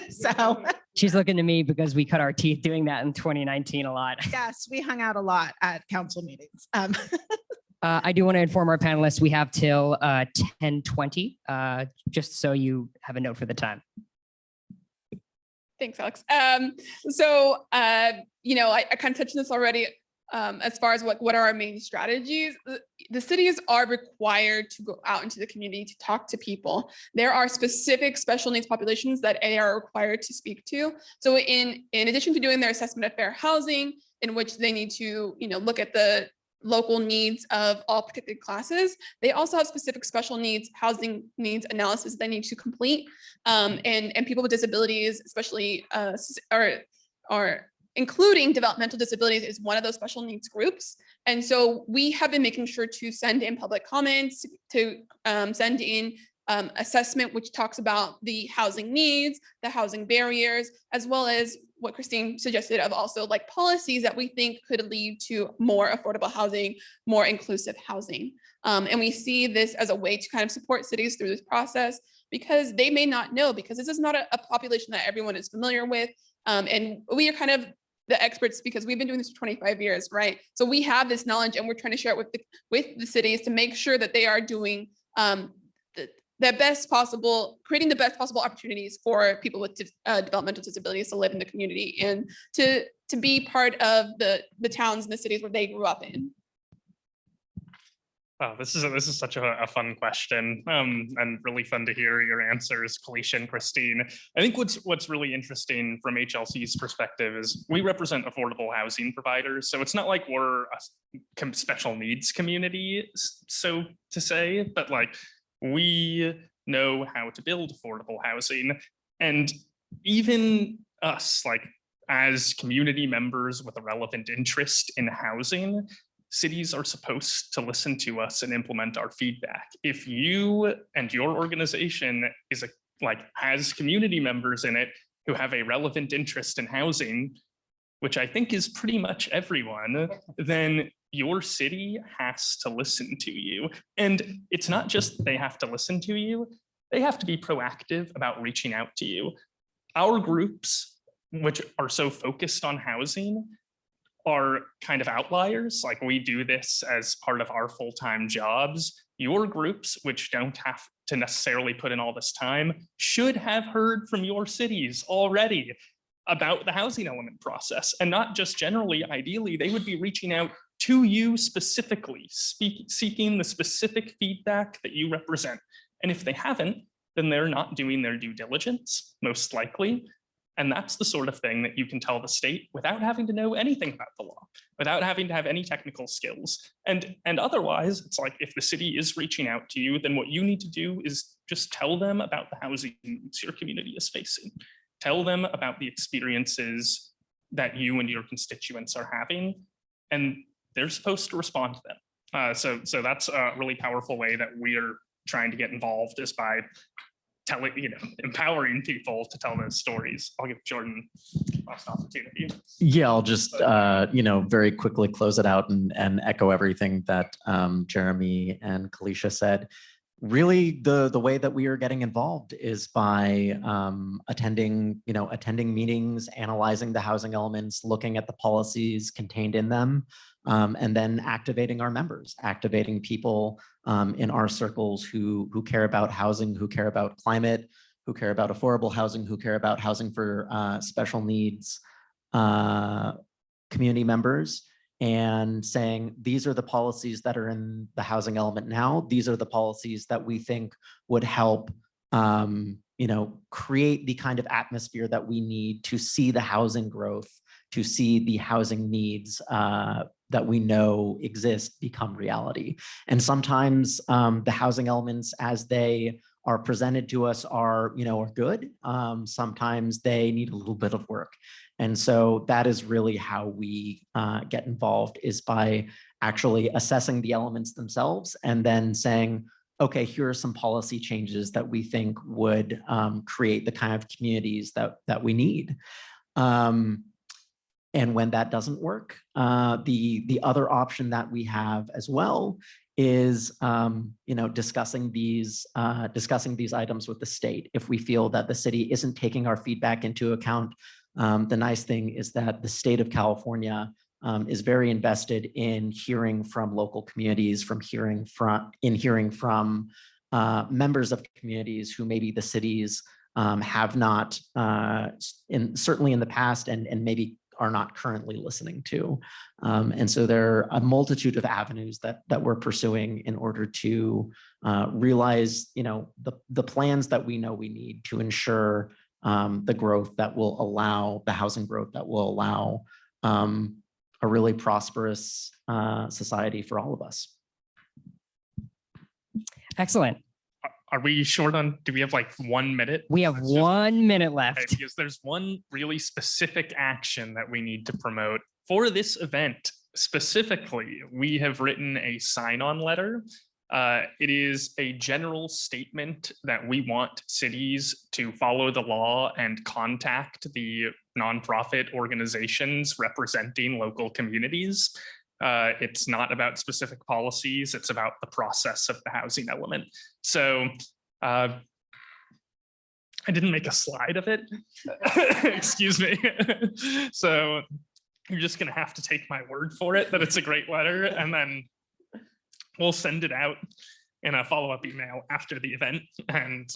So She's looking to me because we cut our teeth doing that in 2019 a lot. yes, we hung out a lot at council meetings. I do want to inform our panelists, we have till 10:20, just so you have a note for the time. Thanks, Alex. You know, I kind of touched on this already. As far as what are our main strategies, the cities are required to go out into the community to talk to people. There are specific special needs populations that they are required to speak to. So in addition to doing their assessment of fair housing, in which they need to, you know, look at the local needs of all protected classes, they also have specific special needs, housing needs analysis they need to complete. And people with disabilities, especially are including developmental disabilities, is one of those special needs groups. And so we have been making sure to send in public comments, to send in assessment, which talks about the housing needs, the housing barriers, as well as what Christine suggested of also like policies that we think could lead to more affordable housing, more inclusive housing. And we see this as a way to kind of support cities through this process, because they may not know, because this is not a population that everyone is familiar with. And we are kind of the experts because we've been doing this for 25 years, right? So we have this knowledge, and we're trying to share it with the cities to make sure that they are doing the best possible, creating the best possible opportunities for people with developmental disabilities to live in the community and to be part of the towns and the cities where they grew up in. Wow, this is such a fun question, and really fun to hear your answers, Kalisha and Christine. I think what's really interesting from HLC's perspective is we represent affordable housing providers, so it's not like we're a special needs community, so to say, but like we know how to build affordable housing, and even us, like as community members with a relevant interest in housing, cities are supposed to listen to us and implement our feedback. If you and your organization has community members in it who have a relevant interest in housing, which I think is pretty much everyone, then your city has to listen to you. And it's not just they have to listen to you, they have to be proactive about reaching out to you. Our groups, which are so focused on housing, are kind of outliers. Like we do this as part of our full-time jobs. Your groups, which don't have to necessarily put in all this time, should have heard from your cities already about the housing element process, and not just generally. Ideally, they would be reaching out to you specifically, seeking the specific feedback that you represent. And if they haven't, then they're not doing their due diligence, most likely. And that's the sort of thing that you can tell the state without having to know anything about the law, without having to have any technical skills. And otherwise, it's like if the city is reaching out to you, then what you need to do is just tell them about the housing needs your community is facing. Tell them about the experiences that you and your constituents are having, and they're supposed to respond to them. So that's a really powerful way that we're trying to get involved is by telling, empowering people to tell those stories. I'll give Jordan last opportunity. Yeah, I'll just, very quickly close it out and echo everything that Jeremy and Kalisha said. Really, the way that we are getting involved is by attending meetings, analyzing the housing elements, looking at the policies contained in them, and then activating our members, activating people in our circles who care about housing, who care about climate, who care about affordable housing, who care about housing for special needs community members, and saying, these are the policies that are in the housing element now. These are the policies that we think would help, create the kind of atmosphere that we need to see the housing growth, to see the housing needs that we know exist become reality. And sometimes the housing elements as they are presented to us are good. Sometimes they need a little bit of work. And so that is really how we get involved, is by actually assessing the elements themselves and then saying, okay, here are some policy changes that we think would create the kind of communities that we need. And when that doesn't work, the other option that we have as well is discussing these items with the state. If we feel that the city isn't taking our feedback into account, the nice thing is that the state of California is very invested in hearing from local communities, hearing from members of communities who maybe the cities have not, certainly in the past, and maybe are not currently listening to. And so there are a multitude of avenues that we're pursuing in order to realize, the plans that we know we need to ensure the growth that will allow, the housing growth that will allow a really prosperous society for all of us. Excellent. Are we short on, do we have like 1 minute? We have Let's just- 1 minute left. Okay, because there's one really specific action that we need to promote for this event. Specifically, we have written a sign-on letter. It is a general statement that we want cities to follow the law and contact the nonprofit organizations representing local communities. It's not about specific policies, it's about the process of the housing element. So I didn't make a slide of it, excuse me. So you're just gonna have to take my word for it that it's a great letter, and then we'll send it out in a follow-up email after the event. And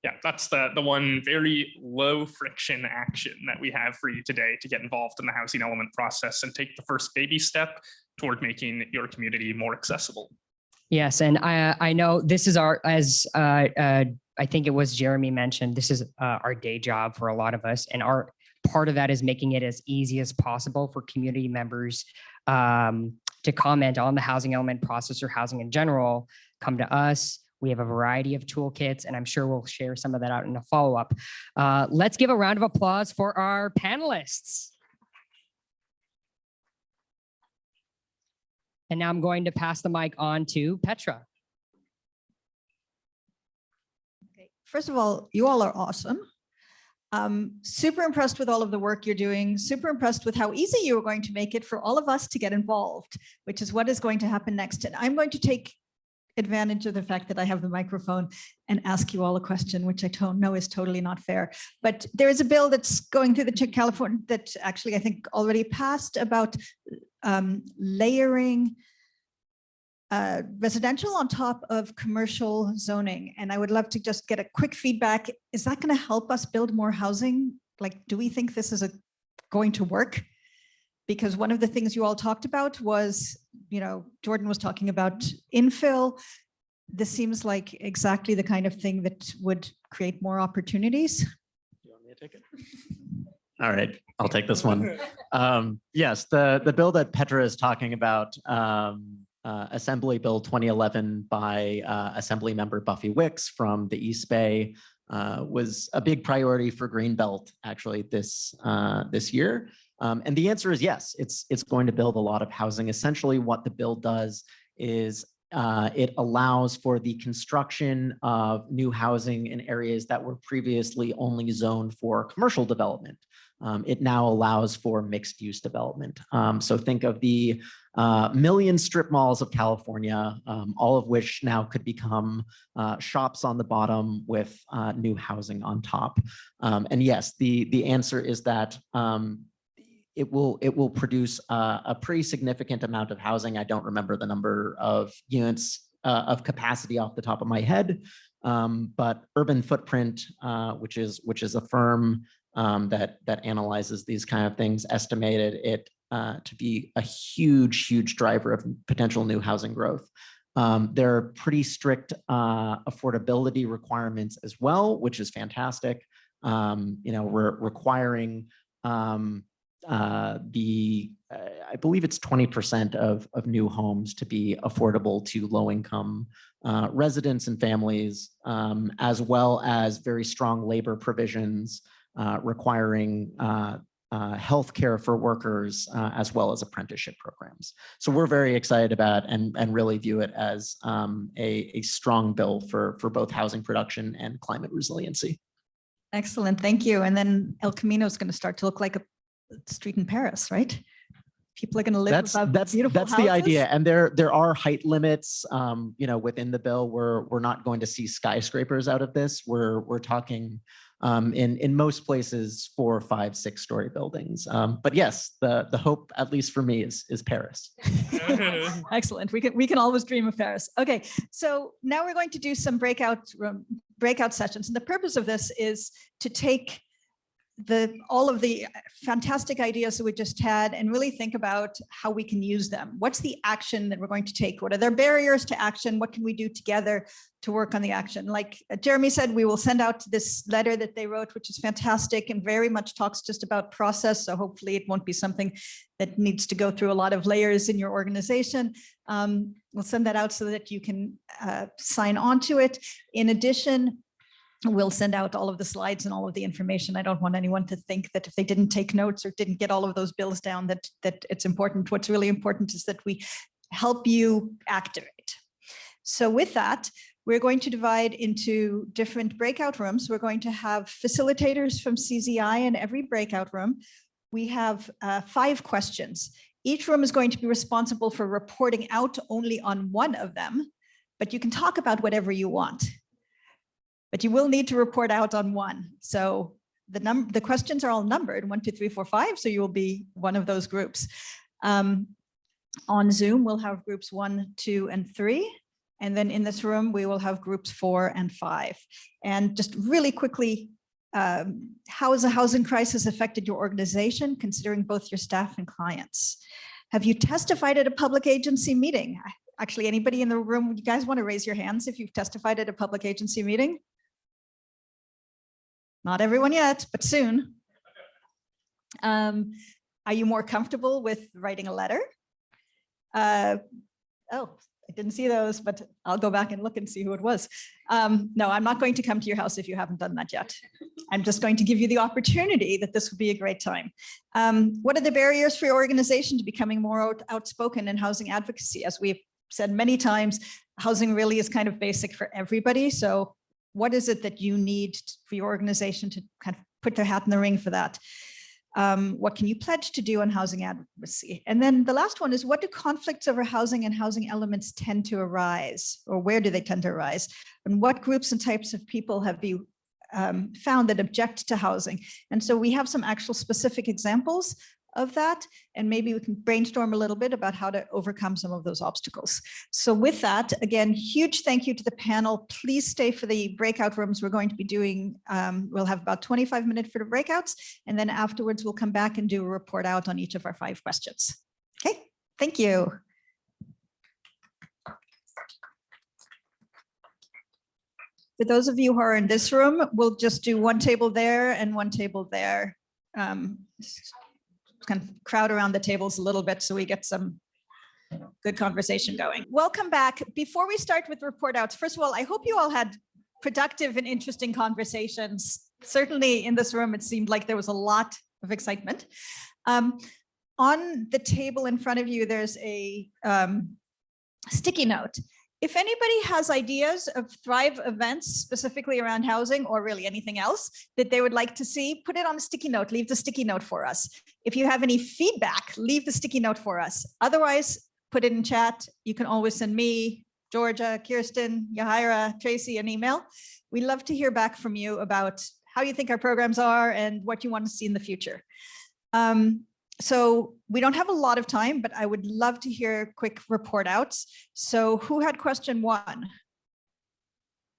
yeah, that's the one very low friction action that we have for you today to get involved in the housing element process and take the first baby step toward making your community more accessible. Yes, and I know this is our, as I think it was Jeremy mentioned, this is our day job for a lot of us. And our part of that is making it as easy as possible for community members to comment on the housing element process or housing in general. Come to us. We have a variety of toolkits, and I'm sure we'll share some of that out in a follow-up. Let's give a round of applause for our panelists. And now I'm going to pass the mic on to Petra. Okay. First of all, you all are awesome. Super impressed with all of the work you're doing, super impressed with how easy you're going to make it for all of us to get involved, which is what is going to happen next. And I'm going to take advantage of the fact that I have the microphone and ask you all a question, which I don't know is totally not fair. But there is a bill that's going through the California that actually I think already passed about layering residential on top of commercial zoning. And I would love to just get a quick feedback. Is that going to help us build more housing? Like, do we think this is going to work? Because one of the things you all talked about was, Jordan was talking about infill. This seems like exactly the kind of thing that would create more opportunities. You want me to take it? All right, I'll take this one. Yes, the bill that Petra is talking about, Assembly Bill 2011 by Assembly Member Buffy Wicks from the East Bay, was a big priority for Greenbelt actually this year. And the answer is yes, it's going to build a lot of housing. Essentially what the bill does is it allows for the construction of new housing in areas that were previously only zoned for commercial development. It now allows for mixed use development. So think of the million strip malls of California, all of which now could become shops on the bottom with new housing on top. And yes, the answer is that it will produce a pretty significant amount of housing. I don't remember the number of units of capacity off the top of my head, but Urban Footprint, which is a firm that analyzes these kind of things, estimated it to be a huge driver of potential new housing growth. There are pretty strict affordability requirements as well, which is fantastic. We're requiring I believe it's 20% of new homes to be affordable to low-income residents and families, as well as very strong labor provisions requiring healthcare for workers, as well as apprenticeship programs. So we're very excited about and really view it as a strong bill for both housing production and climate resiliency. Excellent, thank you. And then El Camino is going to start to look like a street in Paris, right? People are going to live above beautiful that's houses. the idea. And there are height limits, within the bill. We're not going to see skyscrapers out of this. We're talking in most places 4, 5, 6-story buildings. But yes, the hope, at least for me, is Paris. Excellent. We can always dream of Paris. Okay, so now we're going to do some breakout sessions, and the purpose of this is to take all of the fantastic ideas that we just had and really think about how we can use them. What's the action that we're going to take? What are their barriers to action? What can we do together to work on the action? Like Jeremy said, we will send out this letter that they wrote, which is fantastic and very much talks just about process. So hopefully it won't be something that needs to go through a lot of layers in your organization. We'll send that out so that you can sign on to it. In addition, we'll send out all of the slides and all of the information. I don't want anyone to think that if they didn't take notes or didn't get all of those bills down, that it's important. What's really important is that we help you activate. So with that, we're going to divide into different breakout rooms. We're going to have facilitators from CZI in every breakout room. We have 5 questions. Each room is going to be responsible for reporting out only on one of them, but you can talk about whatever you want. But you will need to report out on one. So the questions are all numbered 1, 2, 3, 4, 5. So you will be one of those groups. On Zoom, we'll have groups 1, 2, and 3. And then in this room, we will have groups 4 and 5. And just really quickly, how has the housing crisis affected your organization, considering both your staff and clients? Have you testified at a public agency meeting? Actually, anybody in the room, you guys want to raise your hands if you've testified at a public agency meeting? Not everyone yet, but soon. Are you more comfortable with writing a letter? Oh, I didn't see those, but I'll go back and look and see who it was. No, I'm not going to come to your house if you haven't done that yet. I'm just going to give you the opportunity that this would be a great time. What are the barriers for your organization to becoming more outspoken in housing advocacy? As we've said many times, housing really is kind of basic for everybody. So what is it that you need for your organization to kind of put their hat in the ring for that? What can you pledge to do on housing advocacy? And then the last one is, what do conflicts over housing and housing elements tend to arise, or where do they tend to arise? And what groups and types of people have you found that object to housing? And so we have some actual specific examples of that, and maybe we can brainstorm a little bit about how to overcome some of those obstacles. So with that, again, huge thank you to the panel. Please stay for the breakout rooms. We're going to be doing, we'll have about 25 minutes for the breakouts, and then afterwards we'll come back and do a report out on each of our 5 questions. Okay, thank you. For those of you who are in this room, we'll just do one table there and one table there. Kind of crowd around the tables a little bit so we get some good conversation going. Welcome back. Before we start with report outs, first of all, I hope you all had productive and interesting conversations. Certainly in this room, it seemed like there was a lot of excitement. On the table in front of you, there's a sticky note. If anybody has ideas of Thrive events specifically around housing or really anything else that they would like to see, put it on a sticky note, leave the sticky note for us. If you have any feedback, leave the sticky note for us. Otherwise, put it in chat. You can always send me, Georgia, Kirsten, Yahira, Tracy an email. We love to hear back from you about how you think our programs are and what you want to see in the future. So we don't have a lot of time, but I would love to hear quick report outs. So who had question 1?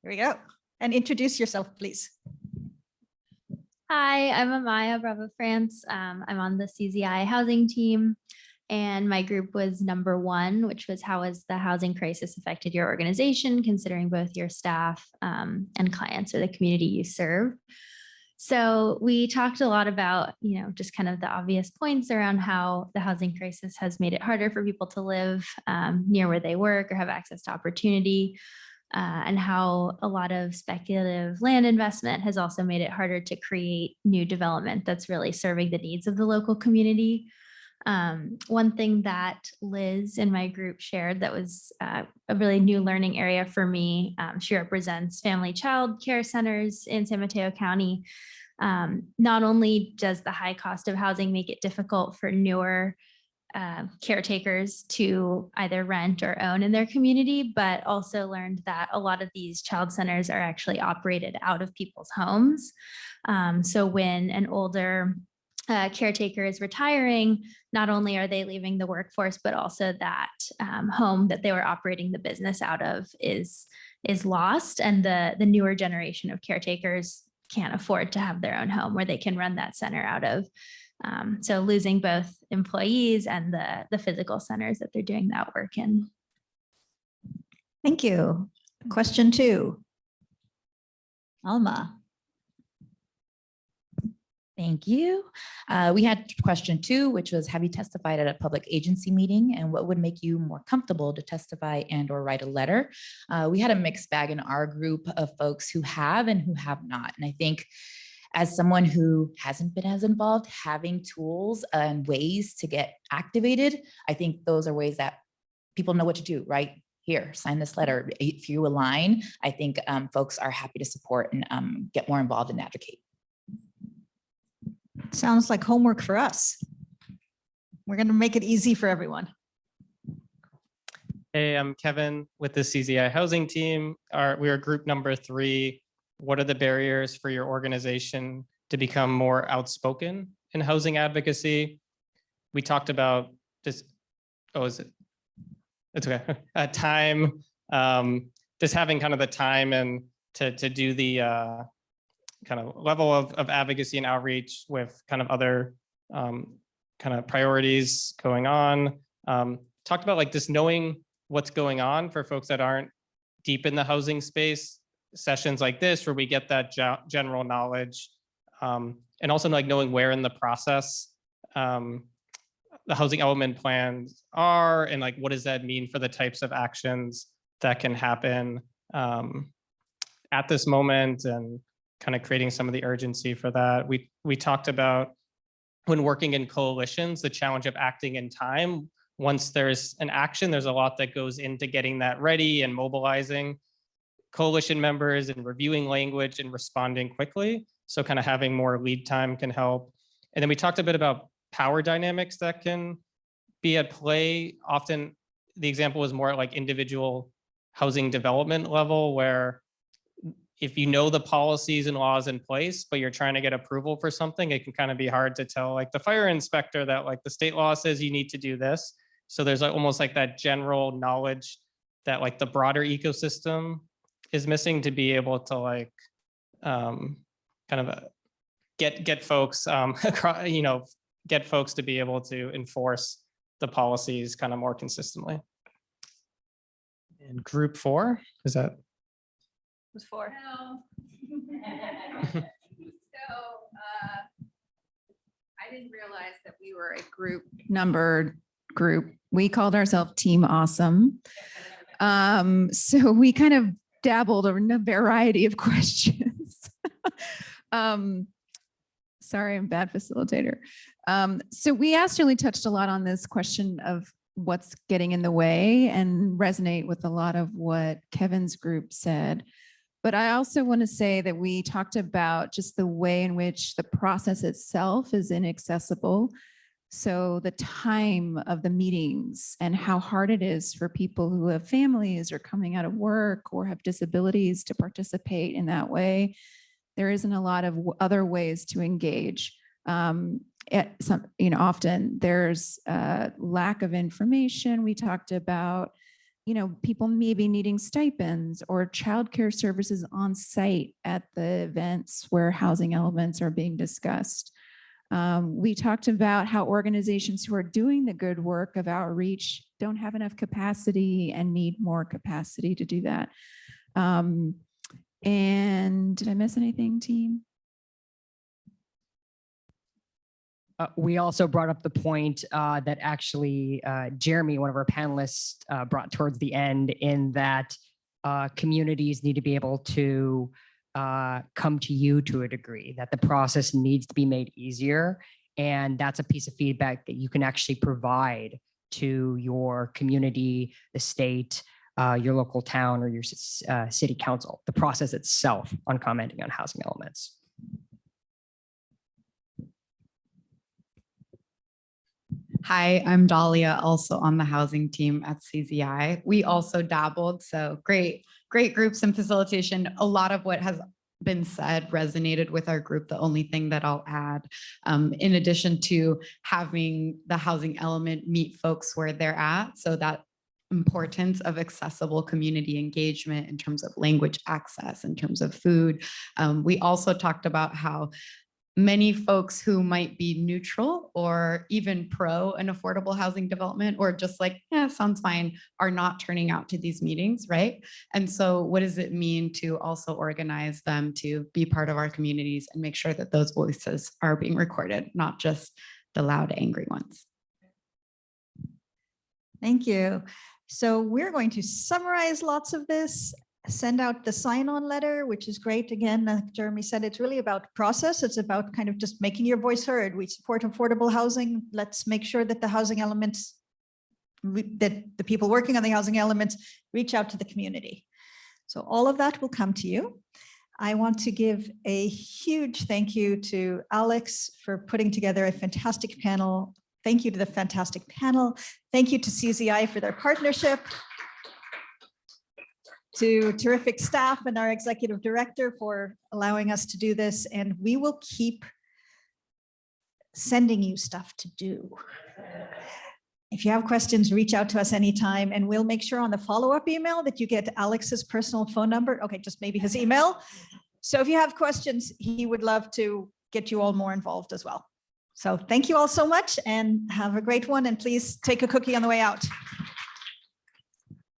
Here we go. And introduce yourself, please. Hi, I'm Amaya Bravo France. I'm on the CZI housing team, and my group was number 1, which was how has the housing crisis affected your organization, considering both your staff and clients or the community you serve. So we talked a lot about, just kind of the obvious points around how the housing crisis has made it harder for people to live near where they work or have access to opportunity, and how a lot of speculative land investment has also made it harder to create new development that's really serving the needs of the local community. One thing that Liz in my group shared that was a really new learning area for me, she represents family child care centers in San Mateo County. Not only does the high cost of housing make it difficult for newer caretakers to either rent or own in their community, but also learned that a lot of these child centers are actually operated out of people's homes. So when an older caretaker is retiring, not only are they leaving the workforce, but also that home that they were operating the business out of is lost, and the newer generation of caretakers can't afford to have their own home where they can run that center out of. So losing both employees and the physical centers that they're doing that work in. Thank you. Question 2. Alma. Thank you. We had question 2, which was, have you testified at a public agency meeting, and what would make you more comfortable to testify and or write a letter? We had a mixed bag in our group of folks who have and who have not. And I think as someone who hasn't been as involved, having tools and ways to get activated, I think those are ways that people know what to do, right? Here, sign this letter. If you align, I think folks are happy to support and get more involved and advocate. Sounds like homework for us. We're going to make it easy for everyone. Hey, I'm Kevin with the CZI housing team. We are group number 3. What are the barriers for your organization to become more outspoken in housing advocacy? We talked about just, it's okay. Time, just having kind of the time and to do the kind of level of advocacy and outreach with kind of other kind of priorities going on. Talked about like just knowing what's going on for folks that aren't deep in the housing space. Sessions like this where we get that general knowledge, and also like knowing where in the process the housing element plans are, and like what does that mean for the types of actions that can happen at this moment, and kind of creating some of the urgency for that. We talked about when working in coalitions, the challenge of acting in time. Once there's an action, there's a lot that goes into getting that ready and mobilizing coalition members and reviewing language and responding quickly. So kind of having more lead time can help. And then we talked a bit about power dynamics that can be at play. Often the example was more at like individual housing development level, where if you know the policies and laws in place, but you're trying to get approval for something, it can kind of be hard to tell like the fire inspector that like the state law says you need to do this. So there's like almost like that general knowledge that like the broader ecosystem is missing to be able to like kind of get folks get folks to be able to enforce the policies kind of more consistently. And group 4, is that? Was 4. No. I didn't realize that we were a numbered group. We called ourselves Team Awesome. So we kind of dabbled in a variety of questions. Sorry, I'm a bad facilitator. So we actually touched a lot on this question of what's getting in the way and resonate with a lot of what Kevin's group said. But I also want to say that we talked about just the way in which the process itself is inaccessible. So the time of the meetings and how hard it is for people who have families or coming out of work or have disabilities to participate in that way. There isn't a lot of other ways to engage. Often there's a lack of information. We talked about, people maybe needing stipends or childcare services on site at the events where housing elements are being discussed. We talked about how organizations who are doing the good work of outreach don't have enough capacity and need more capacity to do that. And did I miss anything, team? We also brought up the point that actually Jeremy, one of our panelists, brought towards the end, in that communities need to be able to come to you to a degree, that the process needs to be made easier. And that's a piece of feedback that you can actually provide to your community, the state, your local town, or your city council, the process itself on commenting on housing elements. Hi, I'm Dahlia, also on the housing team at CZI. We also dabbled, so great groups and facilitation. A lot of what has been said resonated with our group. The only thing that I'll add, in addition to having the housing element meet folks where they're at, so that importance of accessible community engagement in terms of language access, in terms of food. We also talked about how many folks who might be neutral or even pro an affordable housing development, or just like, yeah, sounds fine, are not turning out to these meetings, right? And so what does it mean to also organize them to be part of our communities and make sure that those voices are being recorded, not just the loud, angry ones? Thank you. So we're going to summarize lots of this, send out the sign-on letter, which is great. Again, like Jeremy said, it's really about process. It's about kind of just making your voice heard. We support affordable housing. Let's make sure that the housing elements, that the people working on the housing elements reach out to the community. So all of that will come to you. I want to give a huge thank you to Alex for putting together a fantastic panel. Thank you to the fantastic panel. Thank you to CZI for their partnership. To terrific staff and our executive director for allowing us to do this. And we will keep sending you stuff to do. If you have questions, reach out to us anytime, and we'll make sure on the follow-up email that you get Alex's personal phone number. Okay, just maybe his email. So if you have questions, he would love to get you all more involved as well. So thank you all so much and have a great one. And please take a cookie on the way out.